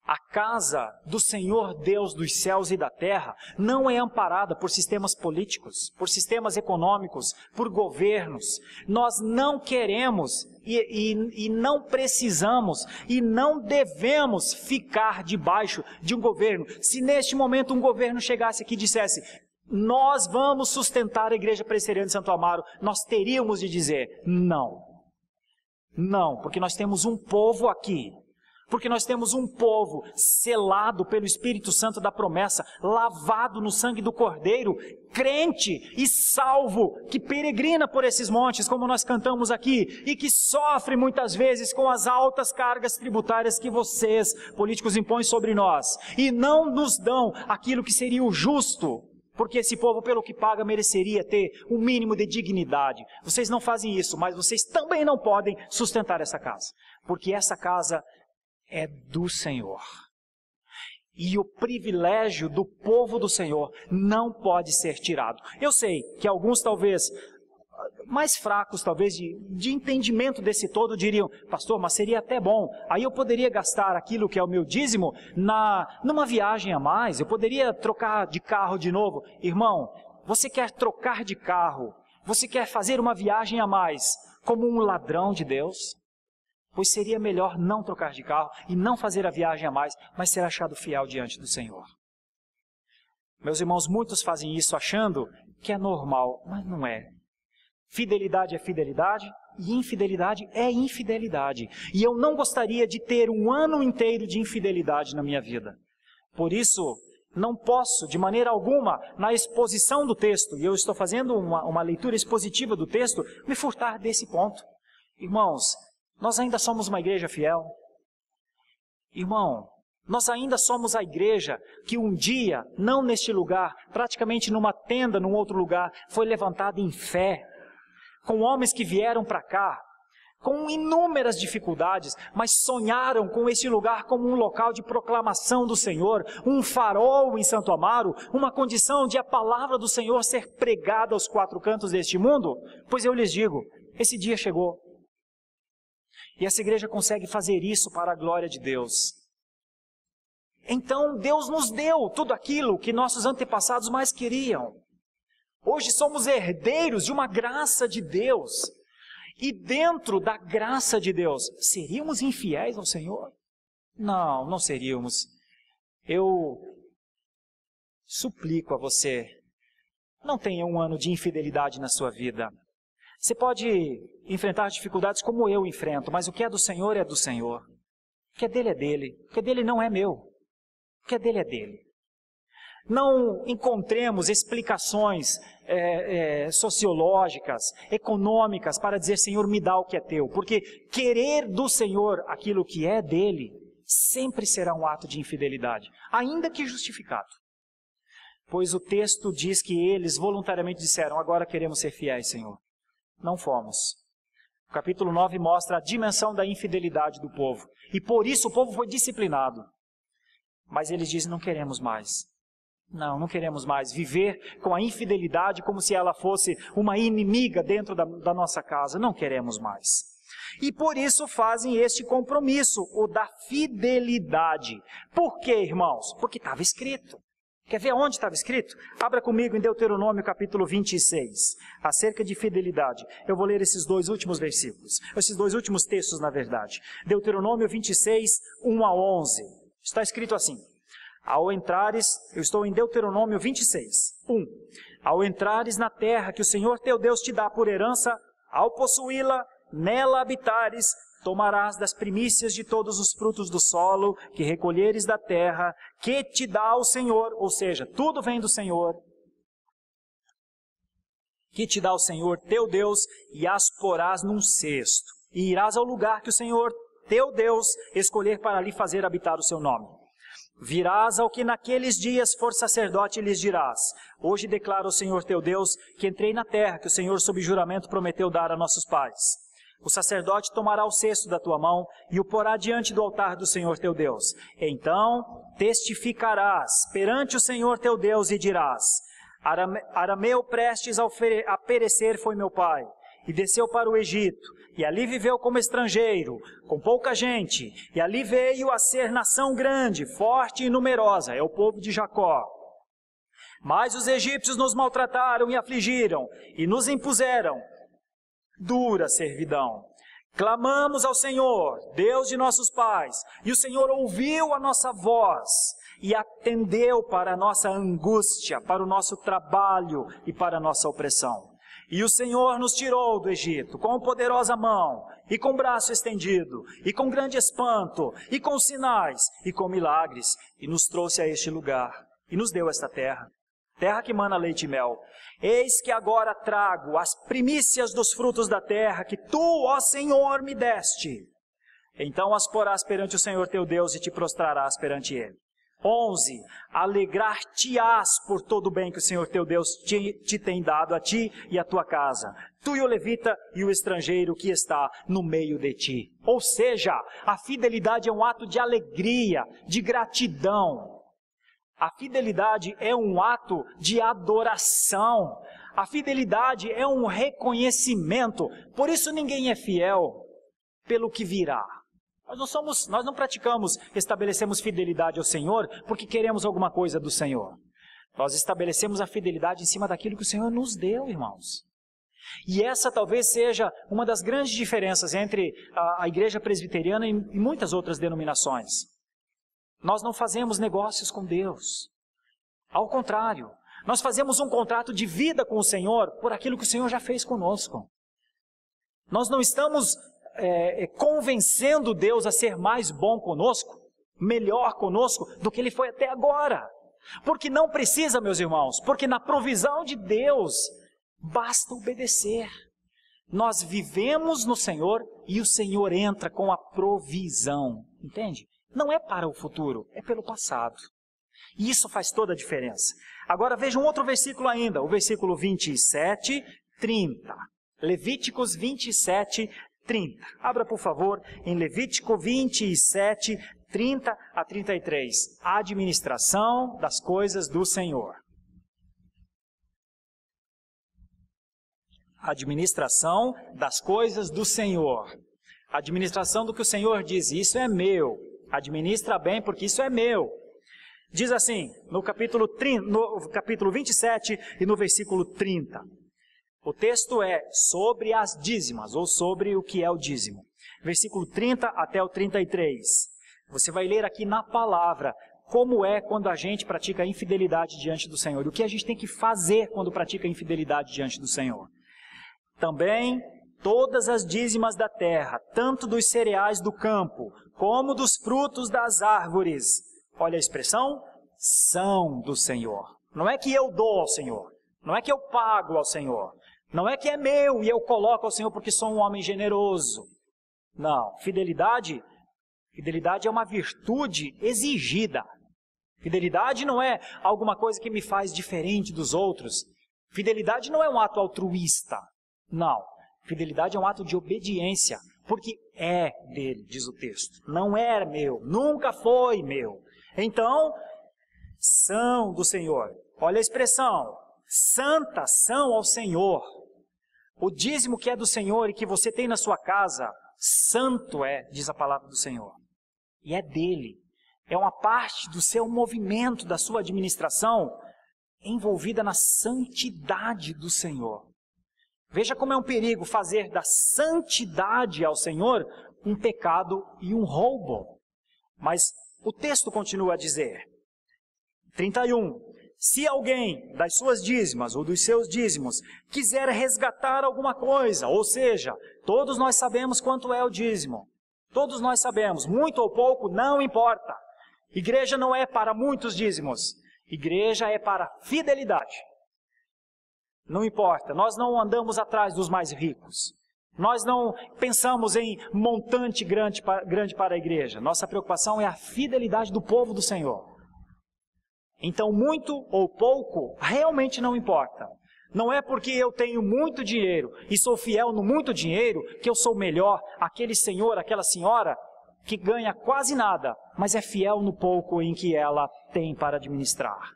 A casa do Senhor Deus dos céus e da terra não é amparada por sistemas políticos, por sistemas econômicos, por governos. Nós não queremos e não precisamos e não devemos ficar debaixo de um governo. Se neste momento um governo chegasse aqui e dissesse: nós vamos sustentar a Igreja Presbiteriana de Santo Amaro, nós teríamos de dizer: não. Não, porque nós temos um povo aqui. Porque nós temos um povo selado pelo Espírito Santo da promessa, lavado no sangue do Cordeiro, crente e salvo, que peregrina por esses montes, como nós cantamos aqui, e que sofre muitas vezes com as altas cargas tributárias que vocês, políticos, impõem sobre nós, e não nos dão aquilo que seria o justo, porque esse povo, pelo que paga, mereceria ter um mínimo de dignidade. Vocês não fazem isso, mas vocês também não podem sustentar essa casa, porque essa casa é do Senhor. E o privilégio do povo do Senhor não pode ser tirado. Eu sei que alguns talvez, mais fracos talvez de entendimento desse todo, diriam: pastor, mas seria até bom, aí eu poderia gastar aquilo que é o meu dízimo numa viagem a mais, eu poderia trocar de carro de novo. Irmão, você quer trocar de carro, você quer fazer uma viagem a mais como um ladrão de Deus? Pois seria melhor não trocar de carro e não fazer a viagem a mais, mas ser achado fiel diante do Senhor. Meus irmãos, muitos fazem isso achando que é normal, mas não é. Fidelidade é fidelidade e infidelidade é infidelidade. E eu não gostaria de ter um ano inteiro de infidelidade na minha vida. Por isso, não posso, de maneira alguma, na exposição do texto, e eu estou fazendo uma leitura expositiva do texto, me furtar desse ponto. Irmãos, nós ainda somos uma igreja fiel. Irmão, nós ainda somos a igreja que um dia, não neste lugar, praticamente numa tenda, num outro lugar, foi levantada em fé, com homens que vieram para cá, com inúmeras dificuldades, mas sonharam com este lugar como um local de proclamação do Senhor, um farol em Santo Amaro, uma condição de a palavra do Senhor ser pregada aos quatro cantos deste mundo. Pois eu lhes digo, esse dia chegou. E essa igreja consegue fazer isso para a glória de Deus. Então Deus nos deu tudo aquilo que nossos antepassados mais queriam. Hoje somos herdeiros de uma graça de Deus. E dentro da graça de Deus, seríamos infiéis ao Senhor? Não, não seríamos. Eu suplico a você, não tenha um ano de infidelidade na sua vida. Você pode enfrentar dificuldades como eu enfrento, mas o que é do Senhor é do Senhor. O que é dele é dele. O que é dele não é meu. O que é dele é dele. Não encontremos explicações sociológicas, econômicas, para dizer, Senhor, me dá o que é teu. Porque querer do Senhor aquilo que é dele, sempre será um ato de infidelidade, ainda que justificado. Pois o texto diz que eles voluntariamente disseram, agora queremos ser fiéis, Senhor. Não fomos. O capítulo 9 mostra a dimensão da infidelidade do povo. E por isso o povo foi disciplinado. Mas eles dizem, não queremos mais. Não queremos mais viver com a infidelidade como se ela fosse uma inimiga dentro da nossa casa. Não queremos mais. E por isso fazem este compromisso, o da fidelidade. Por quê, irmãos? Porque estava escrito. Quer ver onde estava escrito? Abra comigo em Deuteronômio capítulo 26, acerca de fidelidade. Eu vou ler esses dois últimos versículos, esses dois últimos textos, na verdade. Deuteronômio 26, 1 a 11. Está escrito assim. Ao entrares, eu estou em Deuteronômio 26, 1. Ao entrares na terra que o Senhor teu Deus te dá por herança, ao possuí-la, nela habitares, tomarás das primícias de todos os frutos do solo que recolheres da terra, que te dá o Senhor, ou seja, tudo vem do Senhor, que te dá o Senhor teu Deus, e as porás num cesto, e irás ao lugar que o Senhor teu Deus escolher para ali fazer habitar o seu nome. Virás ao que naqueles dias for sacerdote e lhes dirás, hoje declara o Senhor teu Deus que entrei na terra que o Senhor sob juramento prometeu dar a nossos pais. O sacerdote tomará o cesto da tua mão e o porá diante do altar do Senhor teu Deus. Então testificarás perante o Senhor teu Deus e dirás, Arameu prestes a perecer foi meu pai, e desceu para o Egito, e ali viveu como estrangeiro, com pouca gente, e ali veio a ser nação grande, forte e numerosa, é o povo de Jacó. Mas os egípcios nos maltrataram e afligiram, e nos impuseram dura servidão. Clamamos ao Senhor, Deus de nossos pais, e o Senhor ouviu a nossa voz, e atendeu para a nossa angústia, para o nosso trabalho e para a nossa opressão. E o Senhor nos tirou do Egito com poderosa mão, e com braço estendido, e com grande espanto, e com sinais, e com milagres, e nos trouxe a este lugar, e nos deu esta terra, terra que mana leite e mel. Eis que agora trago as primícias dos frutos da terra, que tu, ó Senhor, me deste. Então as porás perante o Senhor teu Deus, e te prostrarás perante ele. 11. Alegrar-te-ás por todo o bem que o Senhor teu Deus te tem dado a ti e a tua casa, tu e o levita e o estrangeiro que está no meio de ti. Ou seja, a fidelidade é um ato de alegria, de gratidão. A fidelidade é um ato de adoração. A fidelidade é um reconhecimento. Por isso ninguém é fiel pelo que virá. Nós não praticamos, estabelecemos fidelidade ao Senhor porque queremos alguma coisa do Senhor. Nós estabelecemos a fidelidade em cima daquilo que o Senhor nos deu, irmãos. E essa talvez seja uma das grandes diferenças entre a igreja presbiteriana e muitas outras denominações. Nós não fazemos negócios com Deus. Ao contrário, nós fazemos um contrato de vida com o Senhor por aquilo que o Senhor já fez conosco. Nós não estamos convencendo Deus a ser mais bom conosco, melhor conosco do que Ele foi até agora. Porque não precisa, meus irmãos, porque na provisão de Deus, basta obedecer. Nós vivemos no Senhor e o Senhor entra com a provisão, entende? Não é para o futuro, é pelo passado. E isso faz toda a diferença. Agora veja um outro versículo ainda, o versículo 27, 30. Levíticos 27, 30. Abra, por favor, em Levítico 27, 30 a 33. A administração das coisas do Senhor. Administração das coisas do Senhor. Administração do que o Senhor diz, isso é meu. Administra bem porque isso é meu. Diz assim, no capítulo 27 e no versículo 30. O texto é sobre as dízimas, ou sobre o que é o dízimo. Versículo 30 até o 33. Você vai ler aqui na palavra como é quando a gente pratica infidelidade diante do Senhor. E o que a gente tem que fazer quando pratica infidelidade diante do Senhor. Também todas as dízimas da terra, tanto dos cereais do campo, como dos frutos das árvores. Olha a expressão, são do Senhor. Não é que eu dou ao Senhor, não é que eu pago ao Senhor, não é que é meu e eu coloco ao Senhor porque sou um homem generoso. Não, fidelidade é uma virtude exigida. Fidelidade não é alguma coisa que me faz diferente dos outros. Fidelidade não é um ato altruísta. Não, fidelidade é um ato de obediência, porque é dele, diz o texto. Não é meu, nunca foi meu. Então, são do Senhor. Olha a expressão, santas são ao Senhor. O dízimo que é do Senhor e que você tem na sua casa, santo é, diz a palavra do Senhor. E é dele. É uma parte do seu movimento, da sua administração, envolvida na santidade do Senhor. Veja como é um perigo fazer da santidade ao Senhor um pecado e um roubo. Mas o texto continua a dizer, 31, se alguém das suas dízimas ou dos seus dízimos quiser resgatar alguma coisa, ou seja, todos nós sabemos quanto é o dízimo. Todos nós sabemos, muito ou pouco, não importa. Igreja não é para muitos dízimos, igreja é para fidelidade. Não importa, nós não andamos atrás dos mais ricos. Nós não pensamos em montante grande para a igreja. Nossa preocupação é a fidelidade do povo do Senhor. Então, muito ou pouco, realmente não importa. Não é porque eu tenho muito dinheiro e sou fiel no muito dinheiro que eu sou melhor aquele senhor, aquela senhora que ganha quase nada, mas é fiel no pouco em que ela tem para administrar.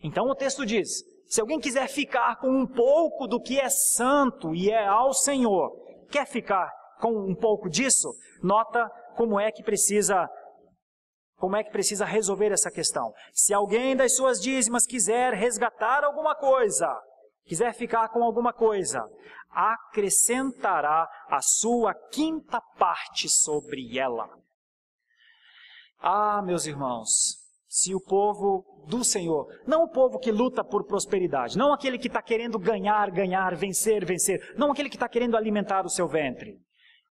Então o texto diz, se alguém quiser ficar com um pouco do que é santo e é ao Senhor, quer ficar com um pouco disso? Nota como é que precisa resolver essa questão. Se alguém das suas dízimas quiser resgatar alguma coisa, quiser ficar com alguma coisa, acrescentará a sua quinta parte sobre ela. Ah, meus irmãos, se o povo do Senhor, não o povo que luta por prosperidade, não aquele que está querendo ganhar, vencer, não aquele que está querendo alimentar o seu ventre,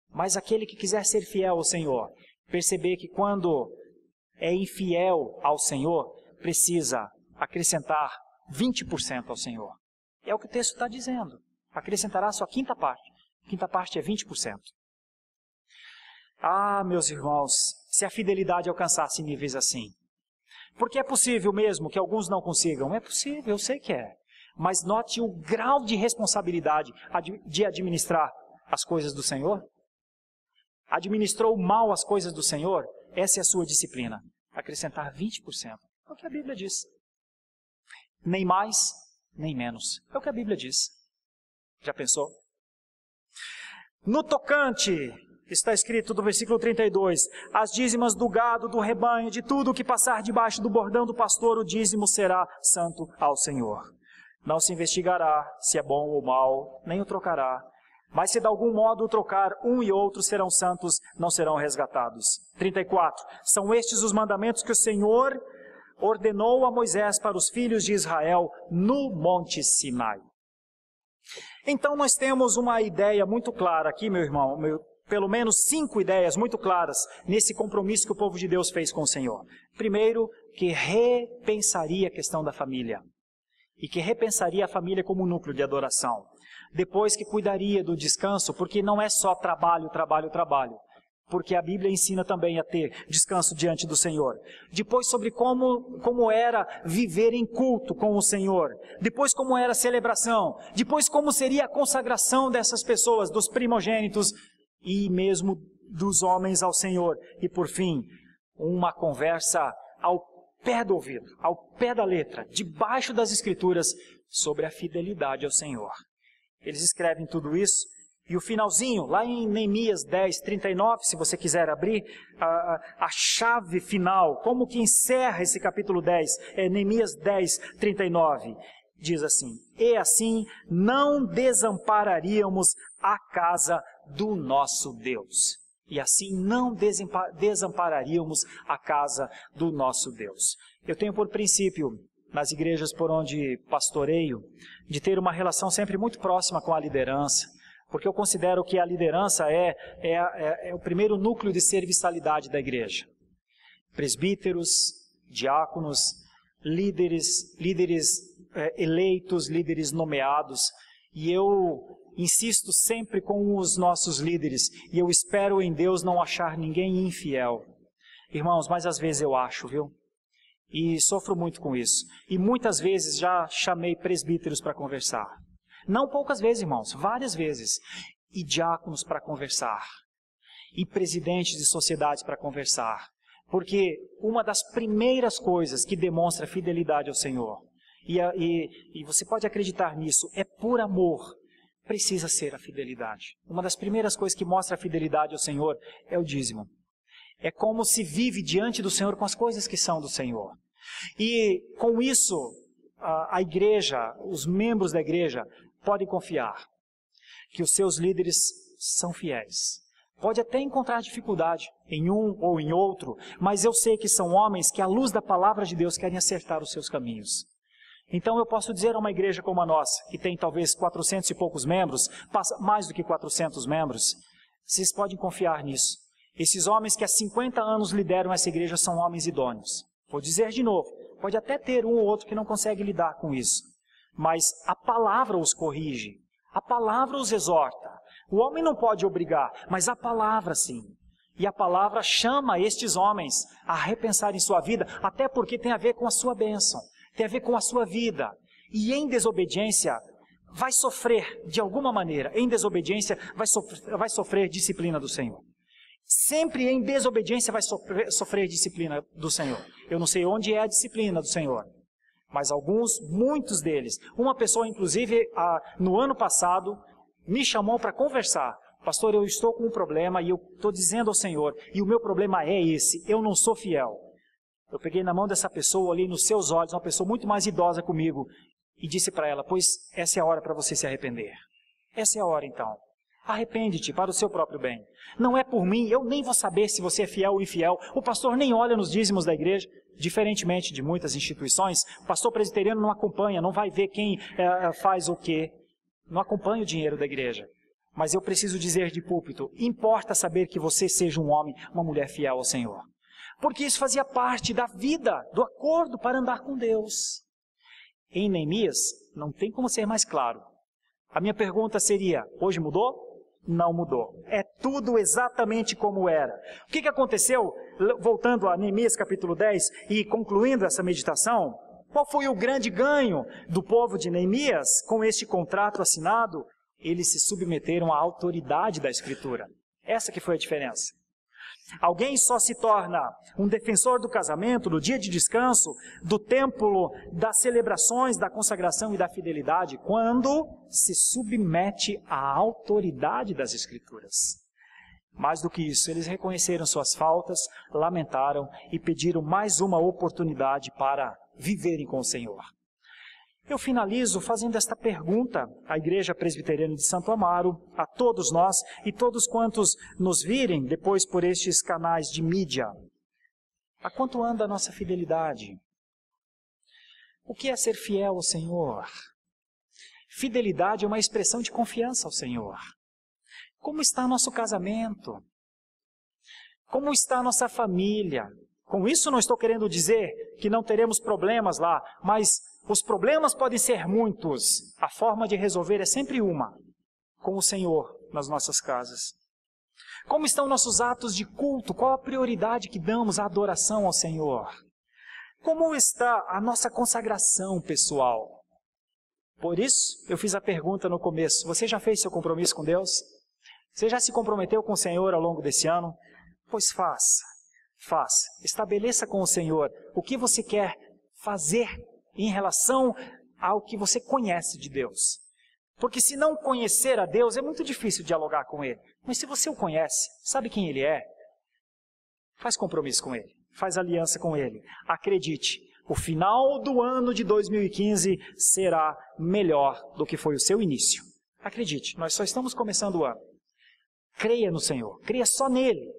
mas aquele que quiser ser fiel ao Senhor, perceber que quando é infiel ao Senhor, precisa acrescentar 20% ao Senhor. É o que o texto está dizendo. Acrescentará a sua quinta parte. A quinta parte é 20%. Ah, meus irmãos, se a fidelidade alcançasse níveis assim. Porque é possível mesmo que alguns não consigam. É possível, eu sei que é. Mas note o grau de responsabilidade de administrar as coisas do Senhor. Administrou mal as coisas do Senhor? Essa é a sua disciplina. Acrescentar 20%. É o que a Bíblia diz. Nem mais, nem menos. É o que a Bíblia diz. Já pensou? No tocante, está escrito no versículo 32, as dízimas do gado, do rebanho, de tudo o que passar debaixo do bordão do pastor, o dízimo será santo ao Senhor. Não se investigará se é bom ou mal, nem o trocará. Mas se de algum modo o trocar, um e outro serão santos, não serão resgatados. 34. São estes os mandamentos que o Senhor ordenou a Moisés para os filhos de Israel no Monte Sinai. Então nós temos uma ideia muito clara aqui, meu irmão, pelo menos 5 ideias muito claras nesse compromisso que o povo de Deus fez com o Senhor. Primeiro, que repensaria a questão da família. E que repensaria a família como um núcleo de adoração. Depois que cuidaria do descanso, porque não é só trabalho, trabalho, trabalho. Porque a Bíblia ensina também a ter descanso diante do Senhor. Depois sobre como era viver em culto com o Senhor. Depois como era a celebração. Depois como seria a consagração dessas pessoas, dos primogênitos e mesmo dos homens ao Senhor. E por fim, uma conversa ao pé do ouvido, ao pé da letra, debaixo das Escrituras, sobre a fidelidade ao Senhor. Eles escrevem tudo isso. E o finalzinho, lá em Neemias 10, 39, se você quiser abrir, a chave final, como que encerra esse capítulo 10, é Neemias 10, 39, diz assim: e assim não desampararíamos a casa do nosso Deus. E assim não desampararíamos a casa do nosso Deus. Eu tenho por princípio, nas igrejas por onde pastoreio, de ter uma relação sempre muito próxima com a liderança, porque eu considero que a liderança é o primeiro núcleo de serviçalidade da igreja. Presbíteros, diáconos, líderes eleitos, líderes nomeados. E eu insisto sempre com os nossos líderes, e eu espero em Deus não achar ninguém infiel. Irmãos, mas às vezes eu acho, viu? E sofro muito com isso. E muitas vezes já chamei presbíteros para conversar. Não poucas vezes, irmãos, várias vezes. E diáconos para conversar. E presidentes de sociedades para conversar. Porque uma das primeiras coisas que demonstra fidelidade ao Senhor, e você pode acreditar nisso, é por amor, precisa ser a fidelidade. Uma das primeiras coisas que mostra a fidelidade ao Senhor é o dízimo. É como se vive diante do Senhor com as coisas que são do Senhor. E com isso, a igreja, os membros da igreja, podem confiar que os seus líderes são fiéis. Pode até encontrar dificuldade em um ou em outro, mas eu sei que são homens que, à luz da palavra de Deus, querem acertar os seus caminhos. Então eu posso dizer a uma igreja como a nossa, que tem talvez 400 e poucos membros, mais do que 400 membros, vocês podem confiar nisso. Esses homens que há 50 anos lideram essa igreja são homens idôneos. Vou dizer de novo, pode até ter um ou outro que não consegue lidar com isso. Mas a palavra os corrige, a palavra os exorta. O homem não pode obrigar, mas a palavra sim. E a palavra chama estes homens a repensar em sua vida, até porque tem a ver com a sua bênção, tem a ver com a sua vida. E em desobediência vai sofrer de alguma maneira, em desobediência vai sofrer disciplina do Senhor. Sempre em desobediência vai sofrer disciplina do Senhor. Eu não sei onde é a disciplina do Senhor. Mas muitos deles. Uma pessoa, inclusive, no ano passado, me chamou para conversar. Pastor, eu estou com um problema e eu estou dizendo ao Senhor, e o meu problema é esse, eu não sou fiel. Eu peguei na mão dessa pessoa, olhei nos seus olhos, uma pessoa muito mais idosa comigo, e disse para ela, pois essa é a hora para você se arrepender. Essa é a hora então. Arrepende-te para o seu próprio bem. Não é por mim, eu nem vou saber se você é fiel ou infiel. O pastor nem olha nos dízimos da igreja. Diferentemente de muitas instituições, o pastor presbiteriano não acompanha, não vai ver quem faz o quê. Não acompanha o dinheiro da igreja. Mas eu preciso dizer de púlpito, importa saber que você seja um homem, uma mulher fiel ao Senhor. Porque isso fazia parte da vida, do acordo para andar com Deus. Em Neemias, não tem como ser mais claro. A minha pergunta seria, hoje mudou? Não mudou. É tudo exatamente como era. O que aconteceu, voltando a Neemias capítulo 10 e concluindo essa meditação, qual foi o grande ganho do povo de Neemias com este contrato assinado? Eles se submeteram à autoridade da Escritura. Essa que foi a diferença. Alguém só se torna um defensor do casamento, do dia de descanso, do templo, das celebrações, da consagração e da fidelidade, quando se submete à autoridade das Escrituras. Mais do que isso, eles reconheceram suas faltas, lamentaram e pediram mais uma oportunidade para viverem com o Senhor. Eu finalizo fazendo esta pergunta à Igreja Presbiteriana de Santo Amaro, a todos nós e todos quantos nos virem depois por estes canais de mídia. A quanto anda a nossa fidelidade? O que é ser fiel ao Senhor? Fidelidade é uma expressão de confiança ao Senhor. Como está nosso casamento? Como está a nossa família? Com isso não estou querendo dizer que não teremos problemas lá, mas os problemas podem ser muitos. A forma de resolver é sempre uma, com o Senhor nas nossas casas. Como estão nossos atos de culto? Qual a prioridade que damos à adoração ao Senhor? Como está a nossa consagração pessoal? Por isso, eu fiz a pergunta no começo. Você já fez seu compromisso com Deus? Você já se comprometeu com o Senhor ao longo desse ano? Pois faça. Estabeleça com o Senhor o que você quer fazer em relação ao que você conhece de Deus. Porque se não conhecer a Deus, é muito difícil dialogar com Ele. Mas se você o conhece, sabe quem Ele é, faz compromisso com Ele, faz aliança com Ele. Acredite, o final do ano de 2015 será melhor do que foi o seu início. Acredite, nós só estamos começando o ano. Creia no Senhor, creia só nele.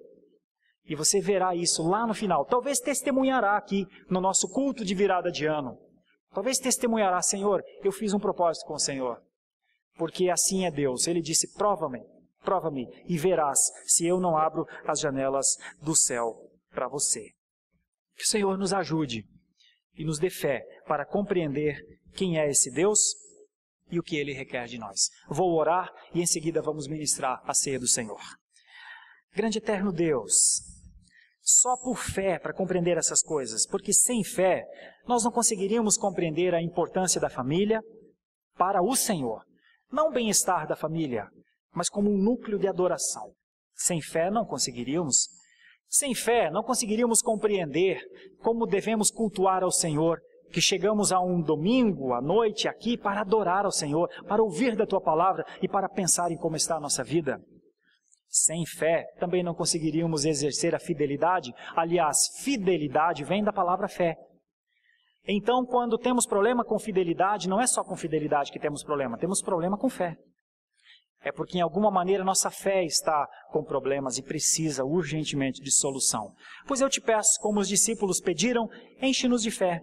E você verá isso lá no final. Talvez testemunhará aqui no nosso culto de virada de ano. Talvez testemunhará, Senhor, eu fiz um propósito com o Senhor. Porque assim é Deus. Ele disse, prova-me e verás se eu não abro as janelas do céu para você. Que o Senhor nos ajude e nos dê fé para compreender quem é esse Deus e o que Ele requer de nós. Vou orar e em seguida vamos ministrar a ceia do Senhor. Grande eterno Deus, só por fé para compreender essas coisas, porque sem fé nós não conseguiríamos compreender a importância da família para o Senhor. Não o bem-estar da família, mas como um núcleo de adoração. Sem fé não conseguiríamos. Sem fé não conseguiríamos compreender como devemos cultuar ao Senhor, que chegamos a um domingo à noite aqui para adorar ao Senhor, para ouvir da Tua palavra e para pensar em como está a nossa vida. Sem fé, também não conseguiríamos exercer a fidelidade. Aliás, fidelidade vem da palavra fé. Então, quando temos problema com fidelidade, não é só com fidelidade que temos problema com fé. É porque, em alguma maneira, nossa fé está com problemas e precisa urgentemente de solução. Pois eu te peço, como os discípulos pediram, enche-nos de fé,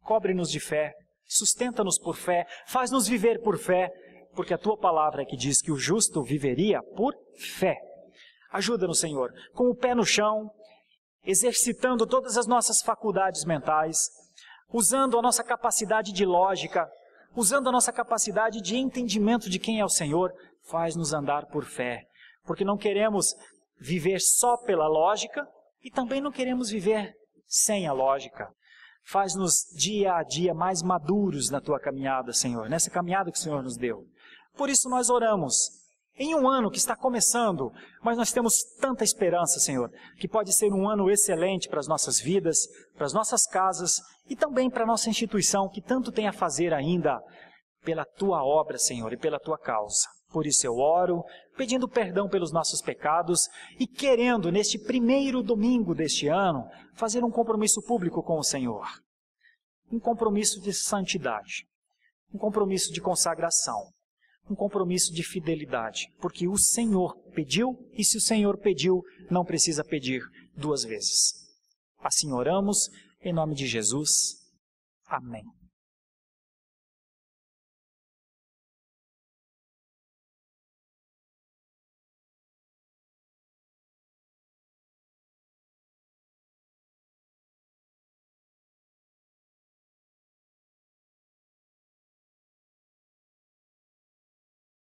cobre-nos de fé, sustenta-nos por fé, faz-nos viver por fé, porque a Tua palavra é que diz que o justo viveria por fé. Ajuda-nos, Senhor, com o pé no chão, exercitando todas as nossas faculdades mentais, usando a nossa capacidade de lógica, usando a nossa capacidade de entendimento de quem é o Senhor, faz-nos andar por fé, porque não queremos viver só pela lógica e também não queremos viver sem a lógica. Faz-nos dia a dia mais maduros na Tua caminhada, Senhor, nessa caminhada que o Senhor nos deu. Por isso nós oramos, em um ano que está começando, mas nós temos tanta esperança, Senhor, que pode ser um ano excelente para as nossas vidas, para as nossas casas e também para a nossa instituição, que tanto tem a fazer ainda pela Tua obra, Senhor, e pela Tua causa. Por isso eu oro, pedindo perdão pelos nossos pecados e querendo, neste primeiro domingo deste ano, fazer um compromisso público com o Senhor. Um compromisso de santidade, um compromisso de consagração, um compromisso de fidelidade, porque o Senhor pediu, e se o Senhor pediu, não precisa pedir duas vezes. Assim oramos, em nome de Jesus. Amém.